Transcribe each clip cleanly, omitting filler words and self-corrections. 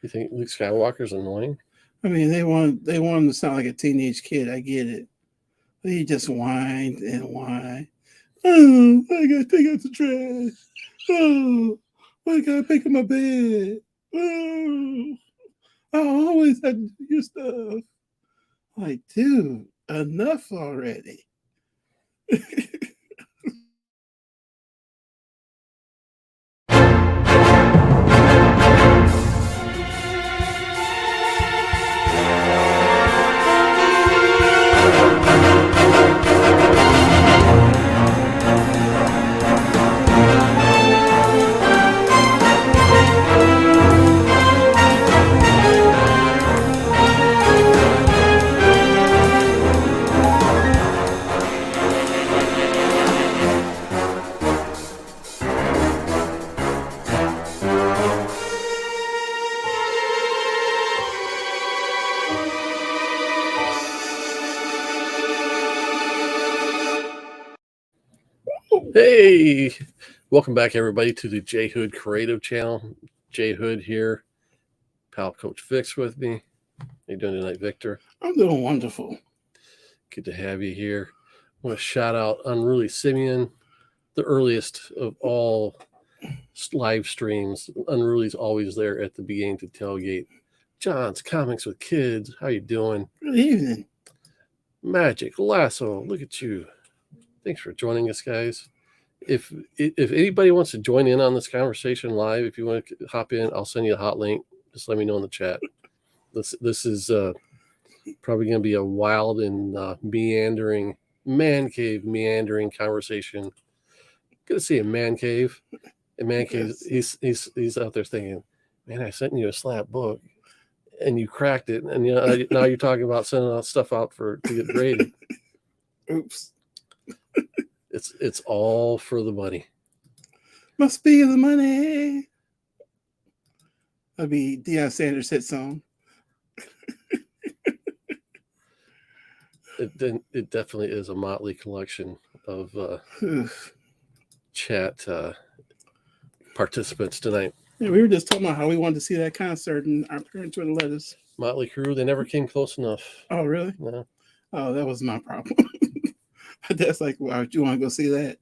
You think Luke Skywalker's annoying? I mean, they want him to sound like a teenage kid. I get it. But he just whined and whined. Oh, I gotta take out the trash. Oh, I gotta pick up my bed. Oh, I always have to do your stuff. Like, dude, enough already. Hey, welcome back, everybody, to the J Hood Creative Channel. J Hood here, pal Coach Vic's with me. How you doing tonight, Victor? I'm doing wonderful. Good to have you here. I want to shout out Unruly Simeon, the earliest of all live streams. Unruly's always there at the beginning to tailgate. John's Comics with Kids, how you doing? Good evening. Magic Lasso, look at you. Thanks for joining us, guys. If anybody wants to join in on this conversation live, if you want to hop in, I'll send you a hot link. Just let me know in the chat. This is probably going to be a wild and meandering meandering conversation. Good to see a man cave. A man cave. Yes. He's out there thinking, man, I sent you a slap book, and you cracked it, and now you're talking about sending out stuff out to get graded. Oops. It's all for the money. Must be the money. That'd be Deion Sanders' hit song. It definitely is a motley collection of chat participants tonight. Yeah, we were just talking about how we wanted to see that concert, and our parents wouldn't let us. Motley Crue, they never came close enough. Oh, really? No. Oh, that was my problem. That's like, why would you want to go see that?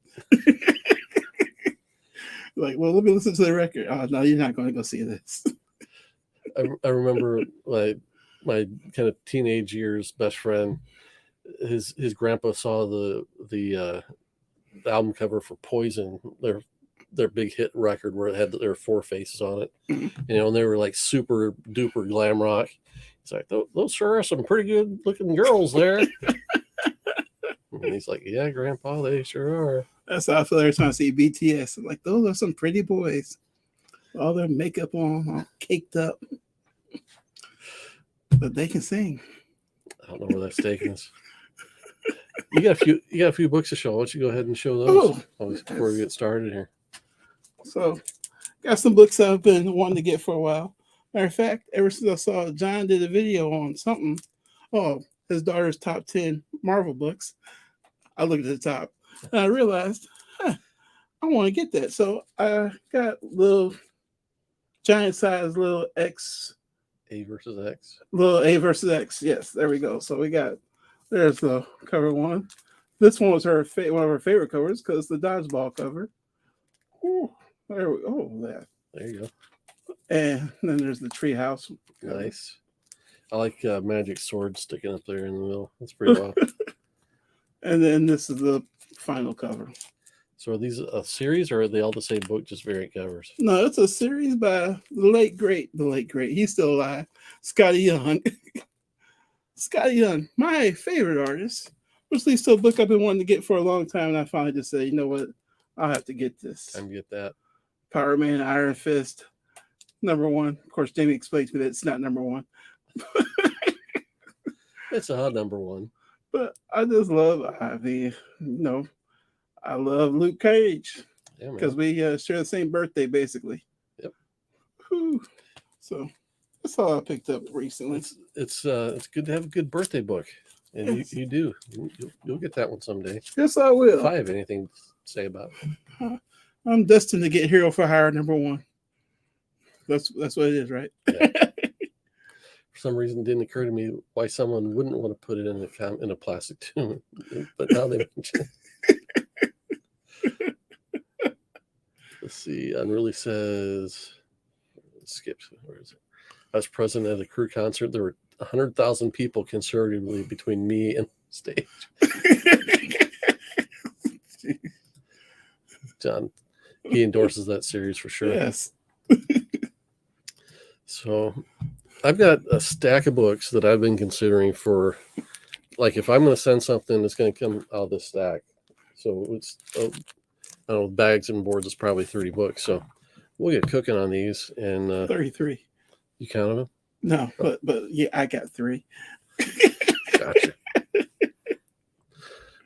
Like, well, let me listen to the record. Oh, no, you're not going to go see this. I remember my kind of teenage years best friend. His grandpa saw the album cover for Poison, their big hit record where it had their four faces on it, and they were like super duper glam rock. He's like, those sure are some pretty good looking girls there. And he's like, yeah, Grandpa, they sure are. That's how I feel every time I see BTS. I'm like, those are some pretty boys. All their makeup on, all caked up. But they can sing. I don't know where that's taking us. You got a few books to show. Why don't you go ahead and show those before we get started here? So, got some books I've been wanting to get for a while. Matter of fact, ever since I saw John did a video on something, his daughter's top 10 Marvel books, I looked at the top and I realized, I want to get that. So I got little giant size little X. A versus X. Little A versus X. Yes, there we go. So there's the cover one. This one was one of her favorite covers because the dodgeball cover. Ooh, there we go. There you go. And then there's the treehouse. Nice. I like Magic Sword sticking up there in the middle. That's pretty wild. And then this is the final cover. So are these a series, or are they all the same book, just variant covers? No, it's a series by the late great. He's still alive. Scotty Young. Scotty Young, my favorite artist. Which leads to a book I've been wanting to get for a long time, and I finally just said, you know what? I'll have to get this. Time to get that. Power Man, Iron Fist, #1. Of course, Jamie explained to me that it's not #1. It's a #1. But I just love Ivy. I love Luke Cage because we share the same birthday, basically. Yep. Whew. So that's all I picked up recently. It's good to have a good birthday book, and yes. you do. You'll get that one someday. Yes, I will. If I have anything to say about it. I'm destined to get Hero for Hire #1. That's what it is, right? Yeah. For some reason, it didn't occur to me why someone wouldn't want to put it in a plastic tube, but now they mention it. Let's see. Unruly says, skips. Where is it? I was present at a crew concert. There were 100,000 people conservatively between me and the stage. John, he endorses that series for sure. Yes. So I've got a stack of books that I've been considering for, like, if I'm going to send something, it's going to come out of this stack. So it's, I don't know, bags and boards is probably 30 books. So we'll get cooking on these. And 33. You counted them? No, but yeah, I got 3. Gotcha.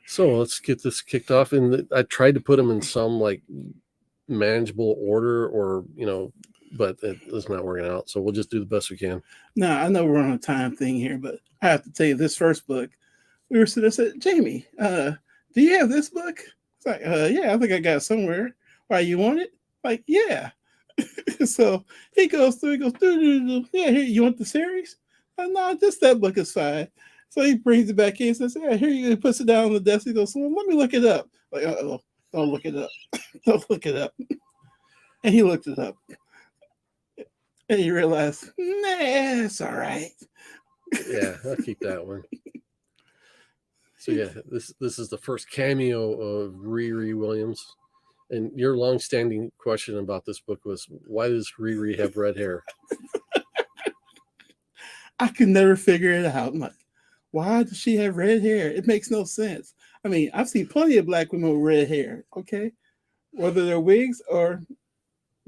So let's get this kicked off. And I tried to put them in some like manageable order, or but it's not working out. So we'll just do the best we can. No, I know we're on a time thing here, but I have to tell you, this first book, we were sitting there, said, Jamie, do you have this book? It's like, yeah, I think I got it somewhere. Why, you want it? Like, yeah. So he goes through, yeah, here, you want the series? No, just that book is fine. So he brings it back in and says, yeah, here you go. He puts it down on the desk. He goes, well, let me look it up. Like, don't look it up. Don't look it up. And he looked it up. And you realize, nah, it's all right. Yeah, I'll keep that one. So yeah, this is the first cameo of Riri Williams. And your long-standing question about this book was, why does Riri have red hair? I could never figure it out. I'm like, why does she have red hair? It makes no sense. I mean, I've seen plenty of black women with red hair, okay? Whether they're wigs or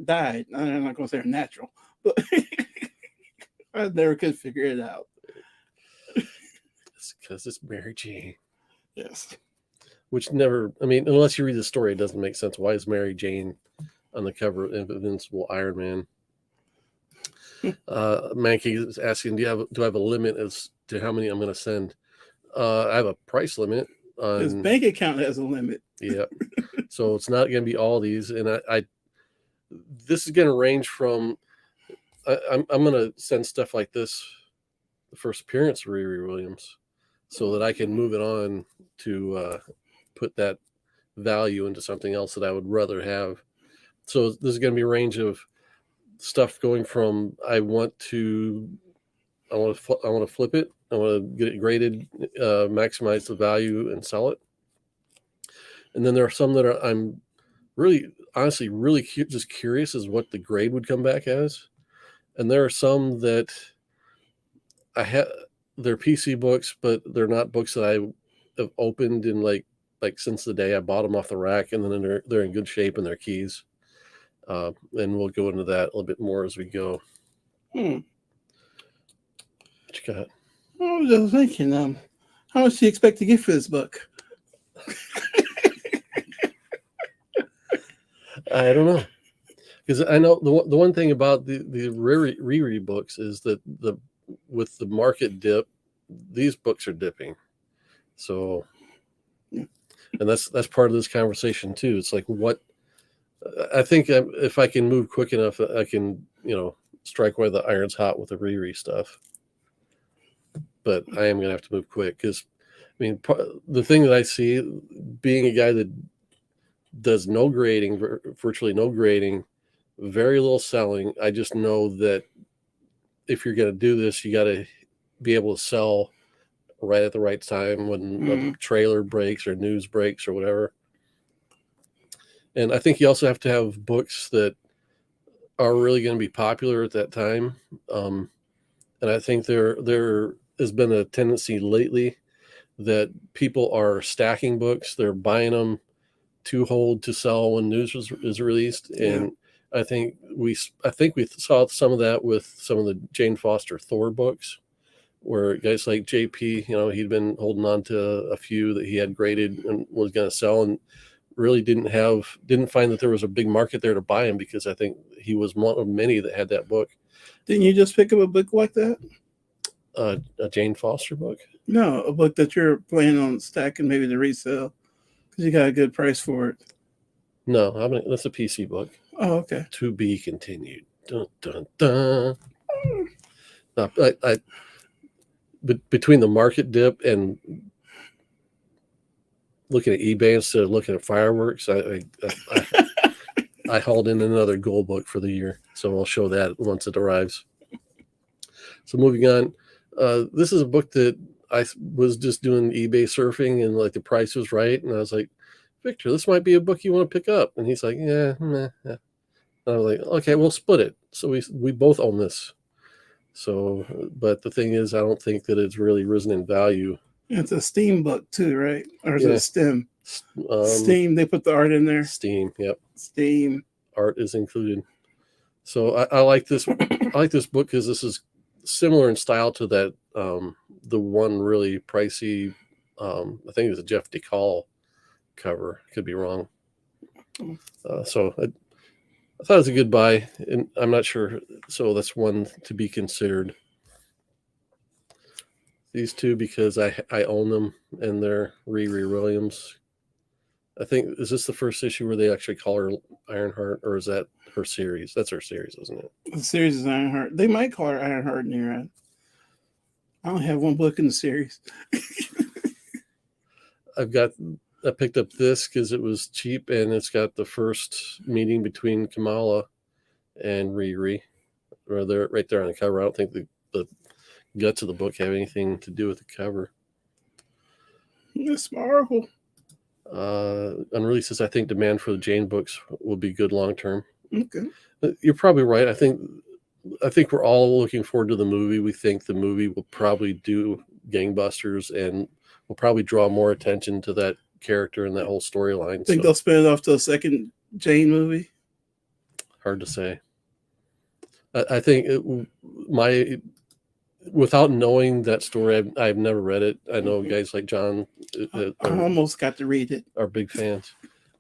dyed. I'm not going to say they're natural, but I never could figure it out. It's because it's Mary Jane. Yes. Which never, I mean, unless you read the story, it doesn't make sense. Why is Mary Jane on the cover of Invincible Iron Man? Mankey is asking, do I have a limit as to how many I'm going to send? I have a price limit. His bank account has a limit. Yeah. So it's not going to be all these. And this is going to range from, I'm going to send stuff like this, the first appearance of Riri Williams, so that I can move it on to put that value into something else that I would rather have. So this is going to be a range of stuff going from I want to flip it, I want to get it graded, maximize the value and sell it. And then there are some that I'm really, honestly, really just curious as what the grade would come back as. And there are some that they're PC books, but they're not books that I have opened in like since the day I bought them off the rack, and then they're in good shape and they're keys. And we'll go into that a little bit more as we go. What you got? I was just thinking, how much do you expect to get for this book? I don't know, because I know the one thing about the Riri books is that with the market dip, these books are dipping. So, and that's part of this conversation too. It's like, what I think if I can move quick enough, I can strike while the iron's hot with the Riri stuff. But I am going to have to move quick because, I mean, the thing that I see, being a guy that does no grading, virtually no grading, very little selling, I just know that if you're going to do this, you got to be able to sell right at the right time when a trailer breaks or news breaks or whatever. And I think you also have to have books that are really going to be popular at that time. And I think there has been a tendency lately that people are stacking books. They're buying them to hold to sell when news is released. And I think we saw some of that with some of the Jane Foster Thor books, where guys like JP, he'd been holding on to a few that he had graded and was going to sell, and really didn't find that there was a big market there to buy him, because I think he was one of many that had that book. Didn't you just pick up a book like that? A Jane Foster book? No, a book that you're planning on stacking maybe to resell because you got a good price for it. No, that's a PC book. Oh, okay. To be continued. Dun, dun, dun. Between the market dip and looking at eBay instead of looking at fireworks, I hauled in another gold book for the year. So I'll show that once it arrives. So moving on, this is a book that I was just doing eBay surfing and like the price was right, and I was like, Victor, this might be a book you want to pick up, and he's like, yeah, meh, yeah. And I was like, okay, we'll split it. So we both own this. So, but the thing is, I don't think that it's really risen in value. It's a Steam book too, right? Or is Yeah. it STEM? Steam. They put the art in there. Steam. Yep. Steam. Art is included. So I like this. I like this book because this is similar in style to that the one really pricey. I think it's a Jeff DeCall cover. Could be wrong. So I thought it was a good buy, and I'm not sure. So that's one to be considered. These two because I own them, and they're Riri Williams. I think, is this the first issue where they actually call her Ironheart, or is that her series? That's her series, isn't it? The series is Ironheart. They might call her Ironheart in here. I only have one book in the series. I picked up this because it was cheap, and it's got the first meeting between Kamala and Riri, or they're right there on the cover. I don't think the guts of the book have anything to do with the cover. Miss Marvel. Unreleased says, I think demand for the Jane books will be good long term. Okay. You're probably right. I think we're all looking forward to the movie. We think the movie will probably do gangbusters and will probably draw more attention to that character and that whole storyline. Think they'll spin it off to a second Jane movie? Hard to say. I think without knowing that story, I've never read it. I know guys like John I almost got to read it. Are big fans.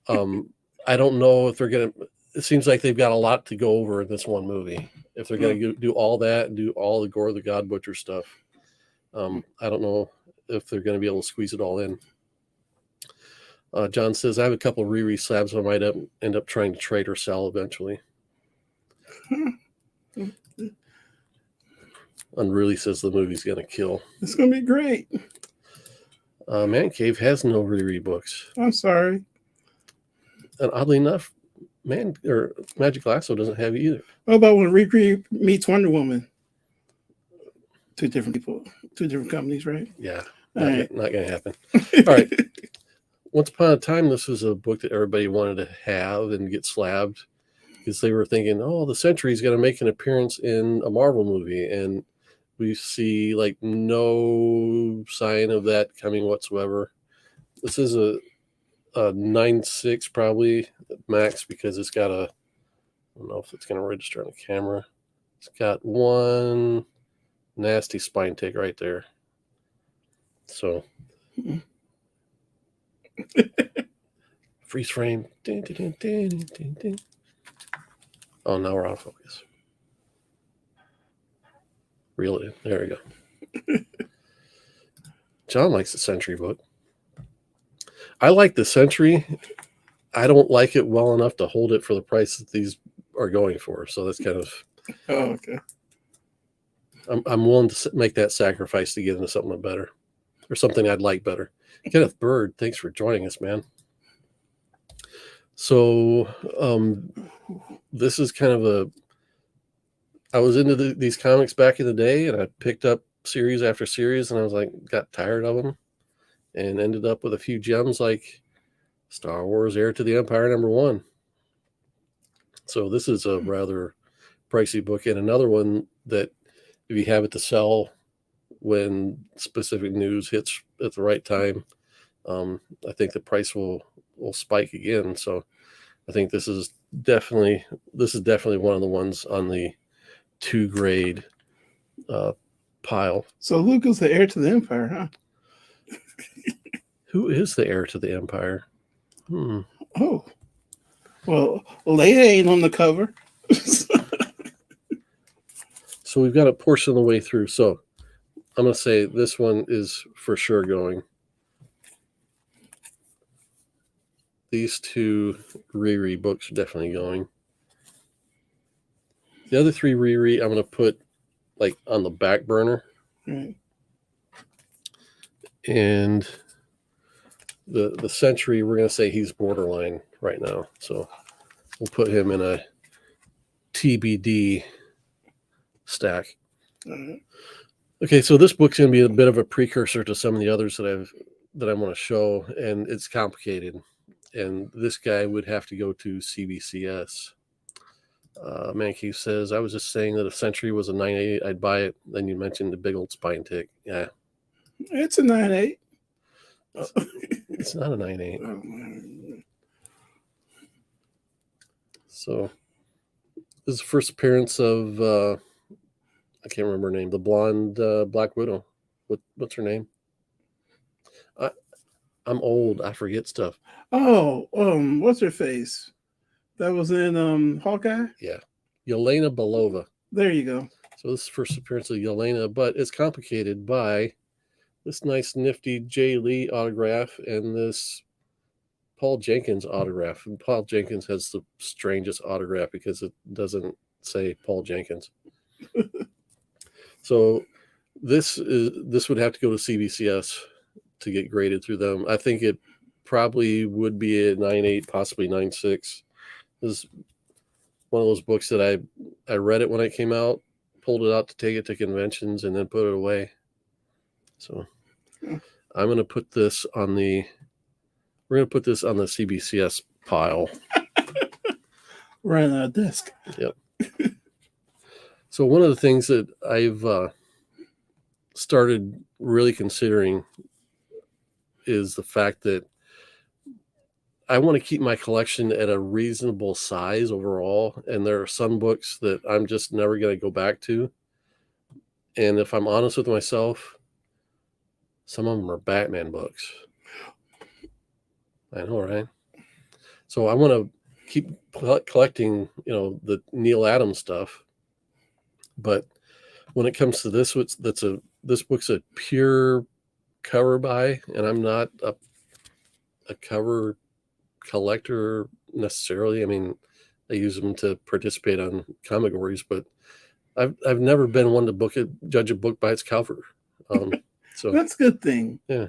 I don't know if they're gonna. It seems like they've got a lot to go over in this one movie. If they're gonna do all that and do all the Gore the God Butcher stuff, I don't know if they're gonna be able to squeeze it all in. John says, I have a couple of Riri slabs I might end up trying to trade or sell eventually. Unruly says the movie's gonna kill. It's gonna be great. Man Cave has no Riri books. I'm sorry. And oddly enough, Magic Lasso doesn't have either. What about when Riri meets Wonder Woman? Two different people, two different companies, right? Yeah, not gonna happen. All right. Once upon a time, this was a book that everybody wanted to have and get slabbed because they were thinking, oh, the Century's going to make an appearance in a Marvel movie. And we see like no sign of that coming whatsoever. This is a 9.6 probably max because it's got I don't know if it's going to register on the camera. It's got one nasty spine tick right there. So... freeze frame. Ding, ding, ding, ding, ding. Oh, now we're out of focus. Reel it in. There we go. John likes the Century book. I like the Century. I don't like it well enough to hold it for the price that these are going for. So that's kind of... Oh, okay. I'm willing to make that sacrifice to get into something better. Or something I'd like better. Kenneth Bird, thanks for joining us, man. So this is kind of I was into these comics back in the day, and I picked up series after series, and I was like, got tired of them, and ended up with a few gems like Star Wars Heir to the Empire #1. So this is a rather pricey book, and another one that if you have it to sell when specific news hits at the right time, I think the price will spike again. So I think this is definitely one of the ones on the 2 grade pile. So Luke is the heir to the Empire, huh? Who is the heir to the Empire? Oh, well, Leia ain't on the cover. So we've got a portion of the way through. So I'm going to say this one is for sure going. These 2 Riri books are definitely going. The other 3 reread I'm going to put like on the back burner. Right. And the Century, we're going to say he's borderline right now. So we'll put him in a TBD stack. Okay, so this book's going to be a bit of a precursor to some of the others that I want to show, and it's complicated. And this guy would have to go to CBCS. Mankey says, I was just saying that if Century was a 9.8, I'd buy it. Then you mentioned the big old spine tick. Yeah. It's a 9.8. It's not a 9.8. So this is the first appearance of I can't remember her name, the blonde Black Widow. What's her name? I'm old. I forget stuff. Oh, what's her face? That was in Hawkeye? Yeah. Yelena Belova. There you go. So this is the first appearance of Yelena, but it's complicated by this nice nifty Jay Lee autograph and this Paul Jenkins autograph. And Paul Jenkins has the strangest autograph because it doesn't say Paul Jenkins. So this would have to go to CBCS to get graded through them. I think it probably would be a 9.8, possibly 9.6. This is one of those books that I read it when it came out, pulled it out to take it to conventions, and then put it away. So I'm going to put this on the CBCS pile. Right on our desk. Yep. So one of the things that I've started really considering is the fact that I want to keep my collection at a reasonable size overall. And there are some books that I'm just never going to go back to. And if I'm honest with myself, some of them are Batman books. I know, right? So I want to keep collecting, the Neil Adams stuff. But when it comes to this, this book's a pure cover buy, and I'm not a cover collector necessarily. I mean, I use them to participate on comic-gories, but I've never been one to judge a book by its cover. So that's a good thing. Yeah.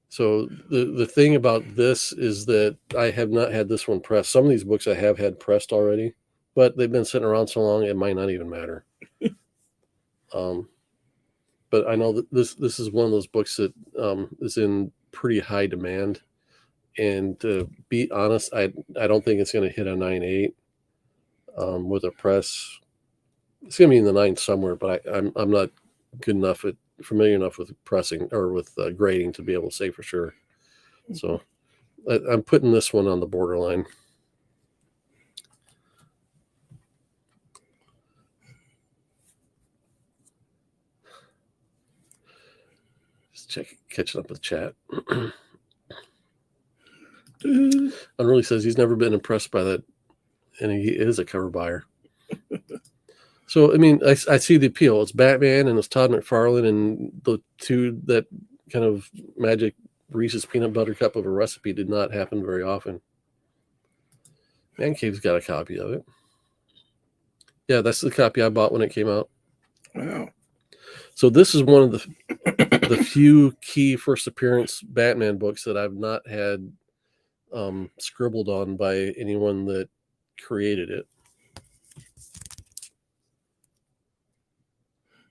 So the thing about this is that I have not had this one pressed. Some of these books I have had pressed already, but they've been sitting around so long it might not even matter. But I know that this is one of those books that is in pretty high demand. And to be honest, I don't think it's going to hit a 9.8 with a press. It's going to be in the 9 somewhere, but I'm not familiar enough with pressing or with grading to be able to say for sure. So I'm putting this one on the borderline. Just catching up with chat. Unruly says he's never been impressed by that, and he is a cover buyer. So, I mean, I see the appeal. It's Batman and it's Todd McFarlane, and the two that kind of magic Reese's peanut butter cup of a recipe did not happen very often. Man Cave's got a copy of it. Yeah, that's the copy I bought when it came out. Wow. So this is one of the few key first appearance Batman books that I've not had scribbled on by anyone that created it.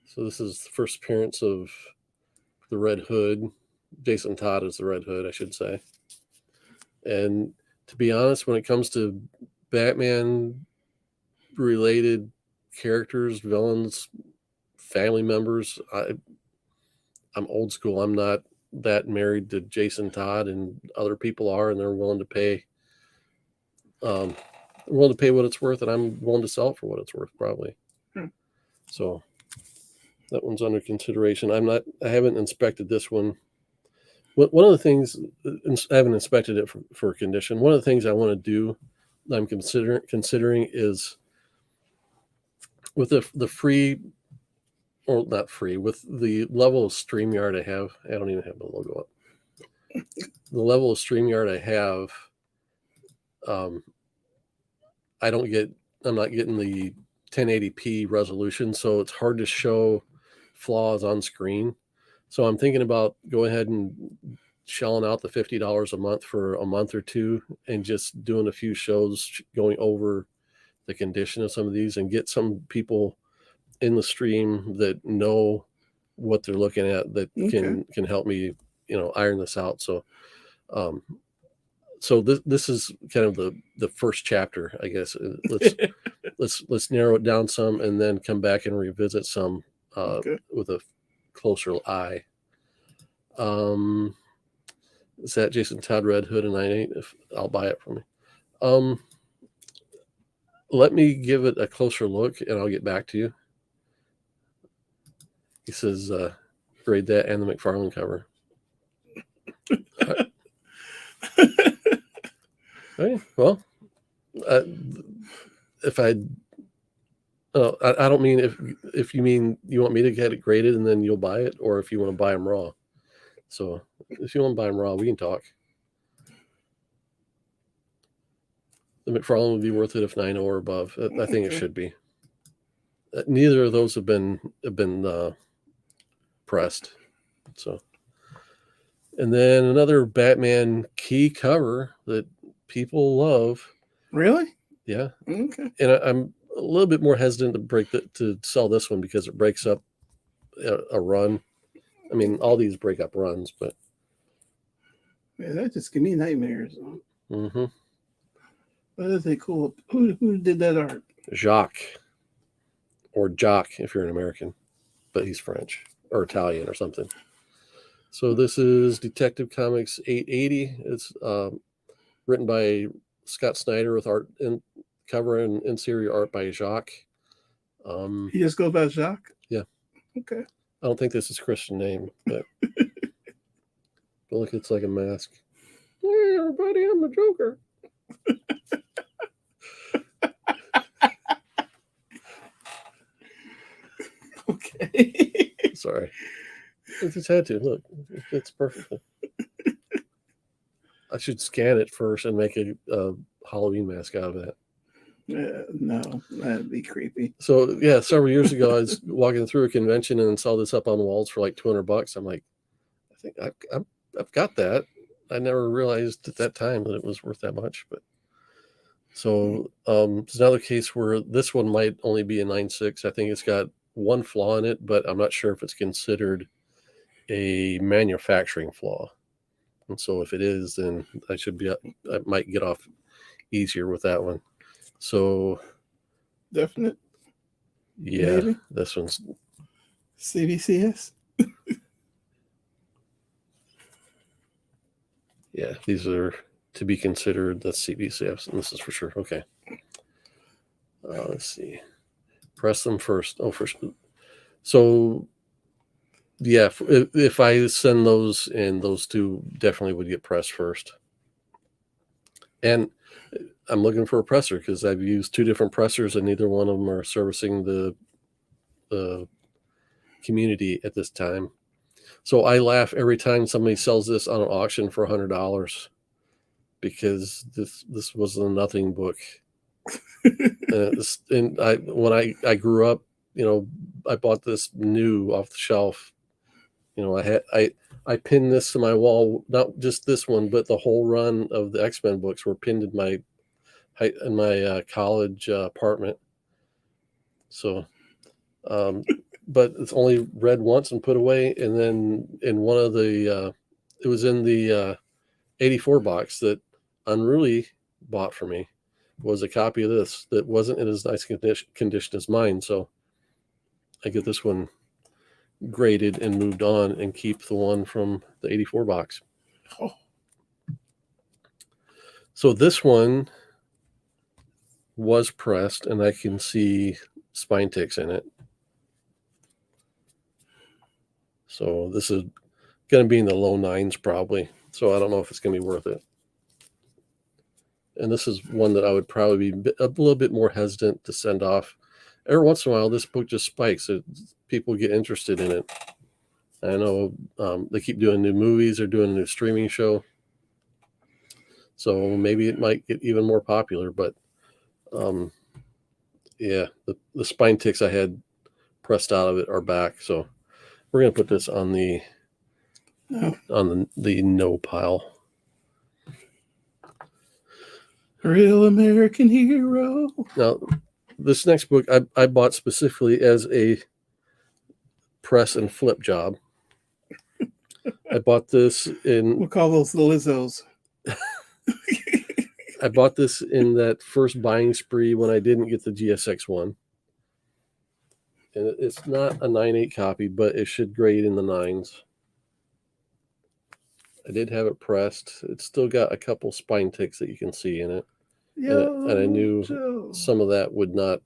So this is the first appearance of the Red Hood. Jason Todd is the Red Hood, I should say. And to be honest, when it comes to Batman-related characters, villains, family members, I'm old school. I'm not that married to Jason Todd, and other people are, and they're willing to pay. Willing to pay what it's worth, and I'm willing to sell it for what it's worth, probably. So that one's under consideration. I haven't inspected this one. One of the things, I haven't inspected it for condition. One of the things I want to do, I'm considering is with the free, or not free, with the level of StreamYard I have. I don't even have the logo up. The level of StreamYard I have, I don't get getting the 1080p resolution, so it's hard to show flaws on screen. So I'm thinking about going ahead and shelling out the $50 a month for a month or two and just doing a few shows going over the condition of some of these and get some people in the stream that know what they're looking at that can help me, iron this out. So this is kind of the first chapter, I guess. Let's narrow it down some and then come back and revisit some with a closer eye. Is that Jason Todd Red Hood and 98? If I'll buy it for me. Let me give it a closer look and I'll get back to you. He says, grade that and the McFarlane cover. Okay, well, if I don't mean if you mean you want me to get it graded and then you'll buy it, or if you want to buy them raw. So if you want to buy them raw, we can talk. The McFarlane would be worth it if 9.0 or above. I think it should be. Neither of those have been pressed. So, and then another Batman key cover that people love. Really? Yeah. Okay. And I'm a little bit more hesitant to sell this one because it breaks up a run. I mean, all these break up runs, but yeah, that just give me nightmares. Mm-hmm. But is it cool? Who did that art? Jacques, or Jock if you're an American, but he's French or Italian or something. So this is Detective Comics 880. It's written by Scott Snyder with art and cover and interior art by Jacques. He just goes by Jacques? Yeah. Okay. I don't think this is a Christian name, but look, it's like a mask. Hey, everybody, I'm the Joker. Okay. Sorry. I just had to. Look, it fits perfectly. I should scan it first and make a Halloween mask out of that. No, that'd be creepy. So yeah, several years ago, I was walking through a convention and saw this up on the walls for like $200. I'm like, I think I've got that. I never realized at that time that it was worth that much. But so it's another case where this one might only be a 9.6. I think it's got one flaw in it, but I'm not sure if it's considered a manufacturing flaw. And so if it is, then I might get off easier with that one. So definite. Yeah, maybe? This one's CBCS. Yeah, these are to be considered the CBCS, and this is for sure. Okay. Let's see. Press them first. Oh, first. So yeah, if I send those in, those two definitely would get pressed first. And I'm looking for a presser because I've used two different pressers and neither one of them are servicing the community at this time. So I laugh every time somebody sells this on an auction for $100 because this was a nothing book. And when I grew up, I bought this new off the shelf. I pinned this to my wall, not just this one, but the whole run of the X-Men books were pinned in my college apartment. So, but it's only read once and put away. And then in one of the, it was in the 84 box that Unruly bought for me, was a copy of this that wasn't in as nice condition as mine. So I get this one graded and moved on and keep the one from the 84 box. Oh. So this one was pressed and I can see spine ticks in it. So this is going to be in the low 9s probably. So I don't know if it's going to be worth it. And this is one that I would probably be a little bit more hesitant to send off. Every once in a while, this book just spikes. People get interested in it. I know they keep doing new movies or doing a new streaming show. So maybe it might get even more popular. But Yeah, the spine ticks I had pressed out of it are back, so we're gonna put this on the no pile. Real American hero. Now, this next book I bought specifically as a press and flip job. I bought this in. We'll call those the Lizzos. I bought this in that first buying spree when I didn't get the GSX one. And it's not a 9.8 copy, but it should grade in the 9s. I did have it pressed. It's still got a couple spine ticks that you can see in it. And I knew some of that would not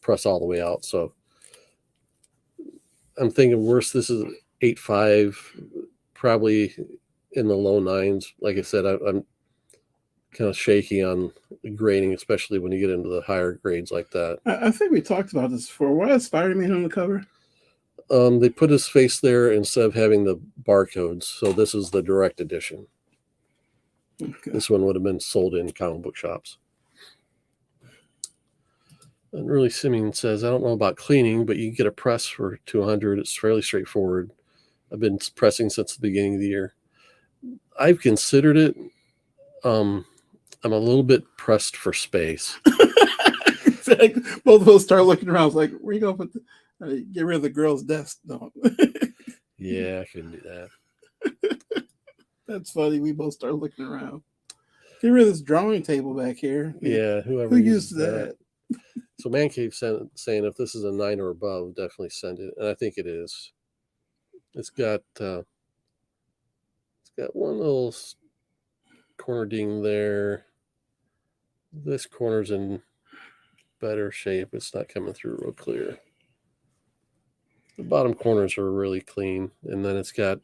press all the way out. So I'm thinking worse, this is 8.5, probably in the low 9s. Like I said, I'm kind of shaky on grading, especially when you get into the higher grades like that. I think we talked about this before. Why is Spider-Man on the cover? They put his face there instead of having the barcodes. So this is the direct edition. Okay. This one would have been sold in comic book shops. And really, Simeon says, I don't know about cleaning, but you can get a press for $200. It's fairly straightforward. I've been pressing since the beginning of the year. I've considered it. I'm a little bit pressed for space. Both of us start looking around. I was like, where you going to get rid of the girl's desk? No. Yeah, I couldn't do that. That's funny. We both start looking around. Get rid of this drawing table back here. Yeah, who used that? So Man Cave saying if this is a 9 or above, definitely send it, and I think it is. It's got one little corner ding there. This corner's in better shape. It's not coming through real clear. The bottom corners are really clean, and then it's got.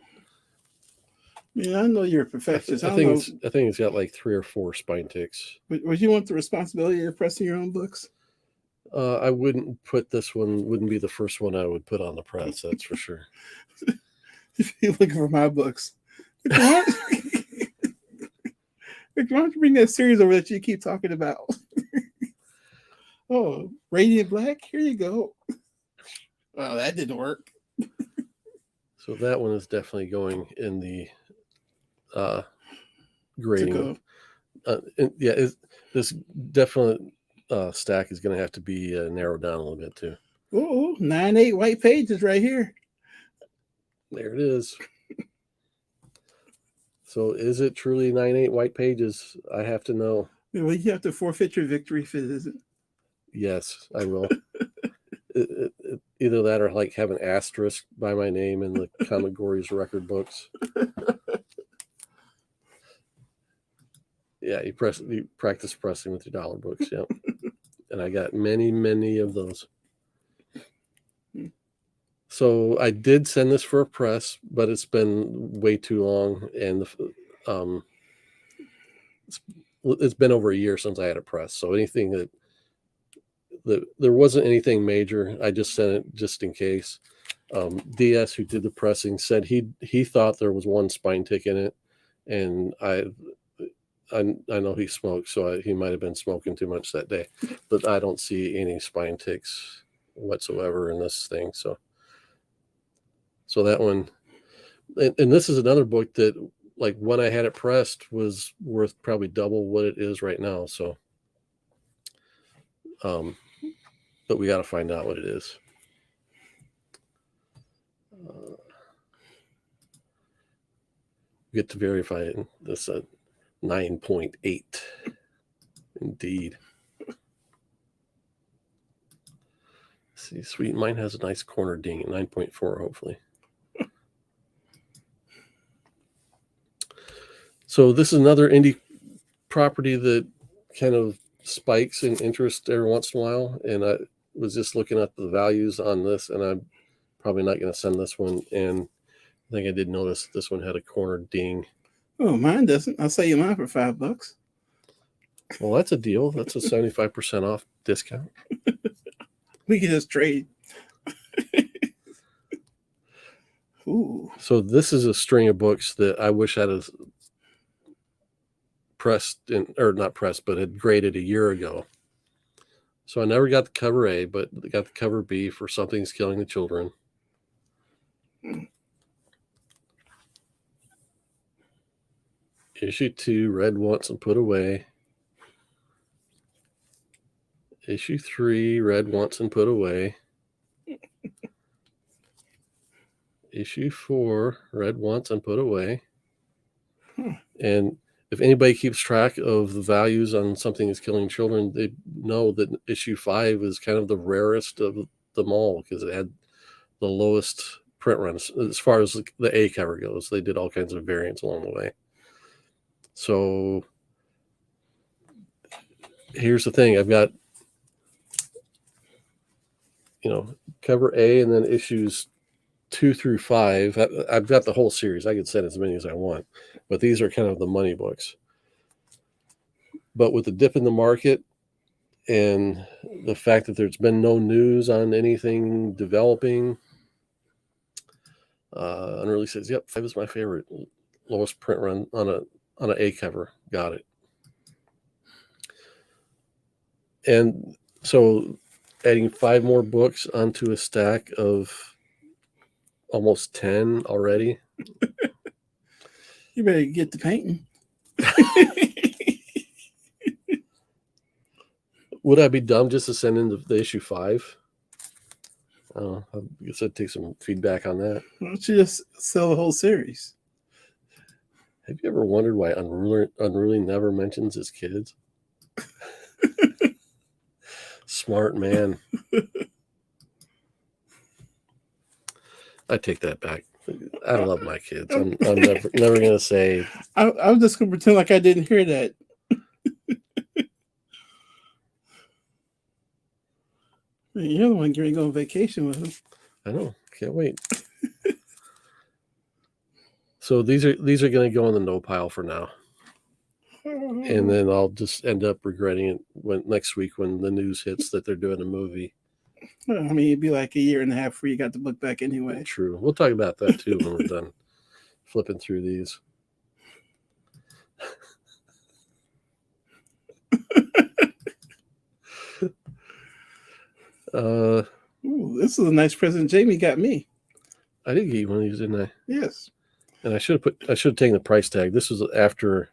Yeah, I know you're a perfectionist. I think it's got like 3 or 4 spine ticks. Would you want the responsibility of pressing your own books? I wouldn't put this one. Wouldn't be the first one I would put on the press. That's for sure. If you're looking for my books, why don't you bring that series over that you keep talking about? Oh, Radiant Black. Here you go. Well, that didn't work. So that one is definitely going in the grading. This definite stack is going to have to be narrowed down a little bit too. Oh, 9.8 white pages right here. There it is. So is it truly 9.8 white pages? I have to know. Well, you have to forfeit your victory if it isn't. Yes, I will. Either that or like have an asterisk by my name in the Comic Gories record books. Yeah, you practice pressing with your dollar books. Yep. And I got many of those. So I did send this for a press, but it's been way too long, and it's been over a year since I had a press. So anything that there wasn't anything major, I just sent it just in case. DS, who did the pressing, said he thought there was one spine tick in it, and I know he smoked, so he might have been smoking too much that day, but I don't see any spine ticks whatsoever in this thing. So that one, and this is another book that, like, when I had it pressed, was worth probably double what it is right now. So, but we got to find out what it is. Get to verify it. This 9.8. Indeed. See, sweet. Mine has a nice corner ding at 9.4, hopefully. So this is another indie property that kind of spikes in interest every once in a while. And I was just looking at the values on this, and I'm probably not going to send this one. And I think I did notice this one had a corner ding. Oh, mine doesn't. I'll sell you mine for $5. Well, that's a deal. That's a 75% off discount. We can just trade. Ooh. So this is a string of books that I wish I'd have pressed, or not pressed, but had graded a year ago. So I never got the cover A, but got the cover B for Something's Killing the Children. Issue 2, Read Once and Put Away. Issue 3, Read Once and Put Away. Issue 4, Read Once and Put Away. And if anybody keeps track of the values on Something Is Killing Children, they know that issue 5 is kind of the rarest of them all because it had the lowest print runs as far as the A cover goes. They did all kinds of variants along the way. So here's the thing. I've got, cover A and then issues 2 through 5. I've got the whole series. I could send as many as I want, but these are kind of the money books. But with the dip in the market and the fact that there's been no news on anything developing, Unruly says, "Yep, 5 is my favorite. Lowest print run on an A cover. Got it." And so, adding 5 more books onto a stack of almost 10 already. You better get to painting. Would I be dumb just to send in the issue 5? I guess I'd take some feedback on that. Why don't you just sell the whole series? Have you ever wondered why Unruly never mentions his kids? Smart man. I take that back. I love my kids. I'm never going to say. I was just going to pretend like I didn't hear that. You're the one getting to go on vacation with him. I know. Can't wait. So these are going to go in the no pile for now. And then I'll just end up regretting it next week when the news hits that they're doing a movie. I mean, it'd be like a year and a half before you got the book back anyway. True. We'll talk about that too when we're done flipping through these. Ooh, this is a nice present Jamie got me. I did get you one of these, didn't I? Yes. And I should have taken the price tag. This was after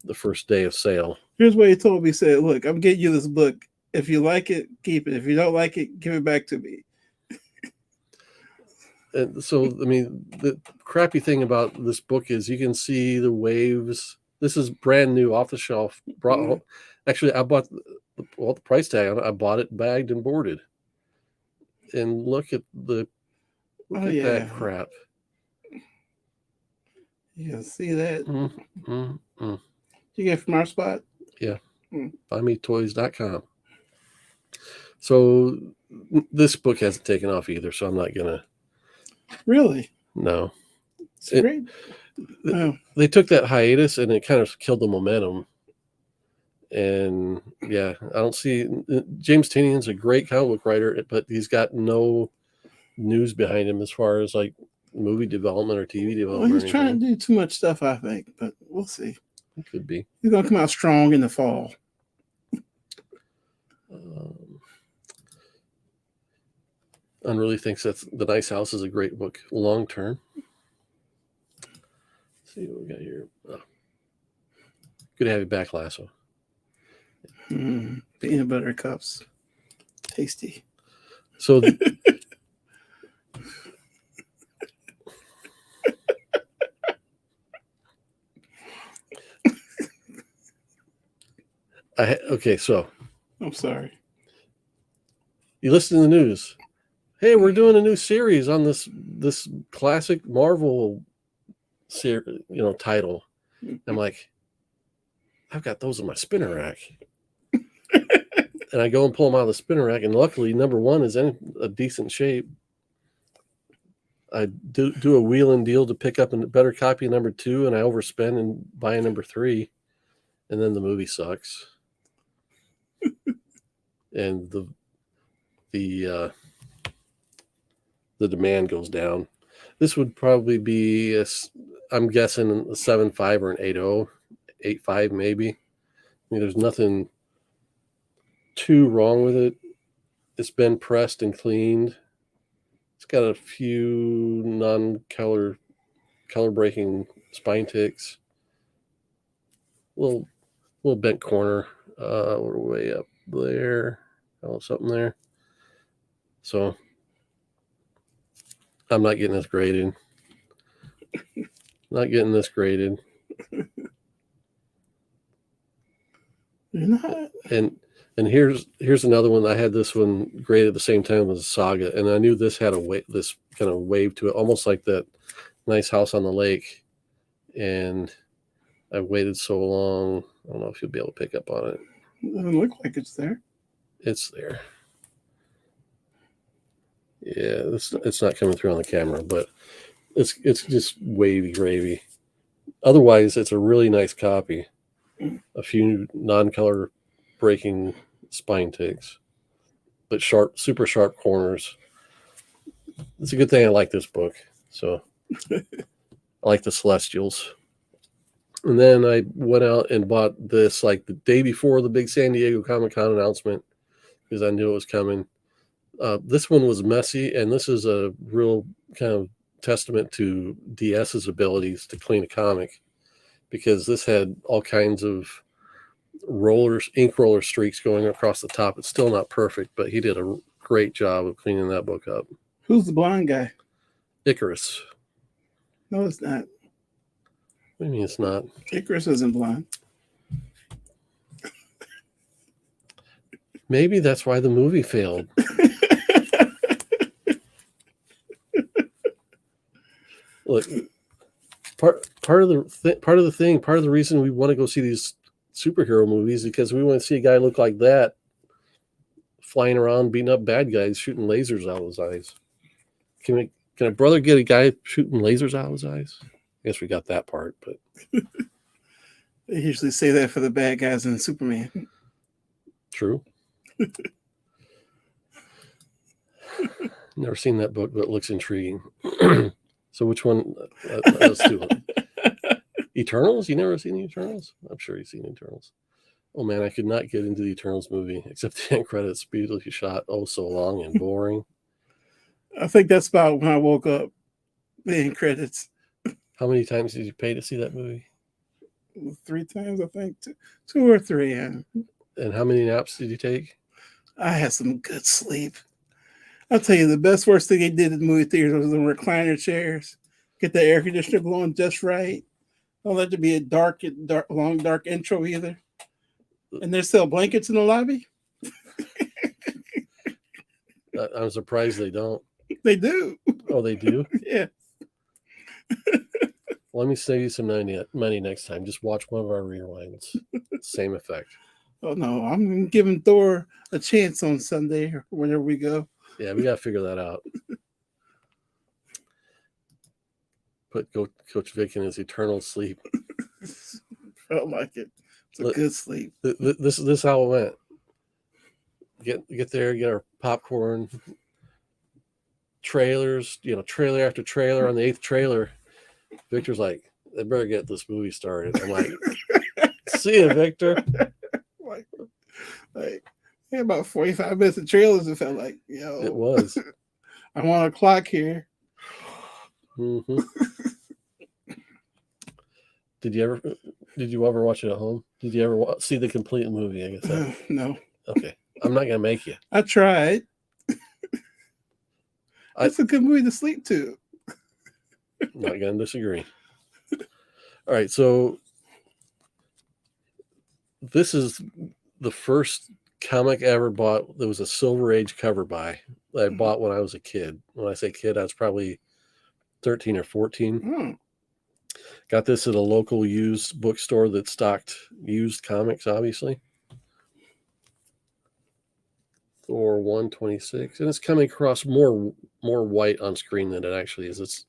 the first day of sale. Here's what he told me. He said, "Look, I'm getting you this book. If you like it, keep it. If you don't like it, give it back to me." And so, I mean, the crappy thing about this book is you can see the waves. This is brand new, off the shelf. Actually, I bought the price tag on it. I bought it bagged and boarded. And look at that crap. You can see that. You get it from our spot? Yeah. BuyMeToys.com. So this book hasn't taken off either, so I'm not gonna. Really? No. It's great. They took that hiatus and it kind of killed the momentum. And yeah, I don't see. James Tynion's a great comic book writer, but he's got no news behind him as far as like movie development or TV development. Well, he's trying to do too much stuff, I think, but we'll see. It could be. He's gonna come out strong in the fall. Unruly thinks that The Nice House is a great book long term. Let's see what we got here. Oh. Good to have you back, Lasso. Peanut butter cups. Tasty. So so I'm sorry. You listen to the news. Hey, we're doing a new series on this classic Marvel title. I'm like, I've got those in my spinner rack. And I go and pull them out of the spinner rack, and luckily, number 1 is in a decent shape. I do a wheel and deal to pick up a better copy of number 2, and I overspend and buy a number 3, and then the movie sucks. And the demand goes down. This would probably be, I'm guessing, a 7.5 or an 8.0, 8.5 maybe. I mean, there's nothing too wrong with it. It's been pressed and cleaned. It's got a few color breaking spine ticks. Little bent corner. We're way up there. Oh, something there. So I'm not getting this graded. Not getting this graded. You're not. And here's another one. I had this one graded at the same time as Saga, and I knew this had this kind of wave to it, almost like that Nice House on the Lake. And I've waited so long. I don't know if you'll be able to pick up on it. It doesn't look like it's there. It's there. Yeah, it's not coming through on the camera, but it's just wavy gravy. Otherwise, it's a really nice copy. A few non-color breaking spine ticks, but super sharp corners. It's a good thing I like this book. So I like the Celestials. And then I went out and bought this like the day before the big San Diego Comic-Con announcement because I knew it was coming. This one was messy, and this is a real kind of testament to DS's abilities to clean a comic, because this had all kinds of ink roller streaks going across the top. It's still not perfect, but he did a great job of cleaning that book up. Who's the blonde guy? Icarus. No, it's not. What do you mean it's not? Icarus isn't blonde. Maybe that's why the movie failed. Look, part of the reason we want to go see these superhero movies is because we want to see a guy look like that flying around beating up bad guys, shooting lasers out of his eyes. Can a brother get a guy shooting lasers out of his eyes? I guess we got that part, but they usually say that for the bad guys in Superman. True. Never seen that book, but it looks intriguing. So which one? Let's do it. Eternals? You never seen the Eternals? I'm sure you've seen Eternals. Oh man, I could not get into the Eternals movie except the end credits speedily shot so long and boring. I think that's about when I woke up. The end credits. How many times did you pay to see that movie? 3 times, I think. 2 or 3. Yeah. And how many naps did you take? I had some good sleep. I'll tell you, the worst thing they did in the movie theaters was the recliner chairs. Get the air conditioner blowing just right. Don't let there be a long, dark intro either. And there's still blankets in the lobby. I'm surprised they don't. They do. Oh, they do? Yeah. Let me save you some money next time. Just watch one of our rewinds. Same effect. Oh, no. I'm giving Thor a chance on Sunday or whenever we go. Yeah, we got to figure that out. Put Coach Vic in his eternal sleep. Felt like it. It's a good sleep. This is how it went. Get there, get our popcorn, trailers, trailer after trailer. On the 8th trailer, Victor's like, "They better get this movie started." I'm like, "See ya, Victor." Like about 45 minutes of trailers. It felt like, it was. I want a clock here. Mm-hmm. Did you ever watch it at home? Did you ever see the complete movie? I guess no. Okay, I'm not gonna make you. I tried. It's a good movie to sleep to. I'm not gonna disagree. All right, so this is the first comic I ever bought. There was a Silver Age cover buy that I bought when I was a kid. When I say kid, I was probably 13 or 14. Got this at a local used bookstore that stocked used comics, obviously. Thor 126, and it's coming across more white on screen than it actually is. It's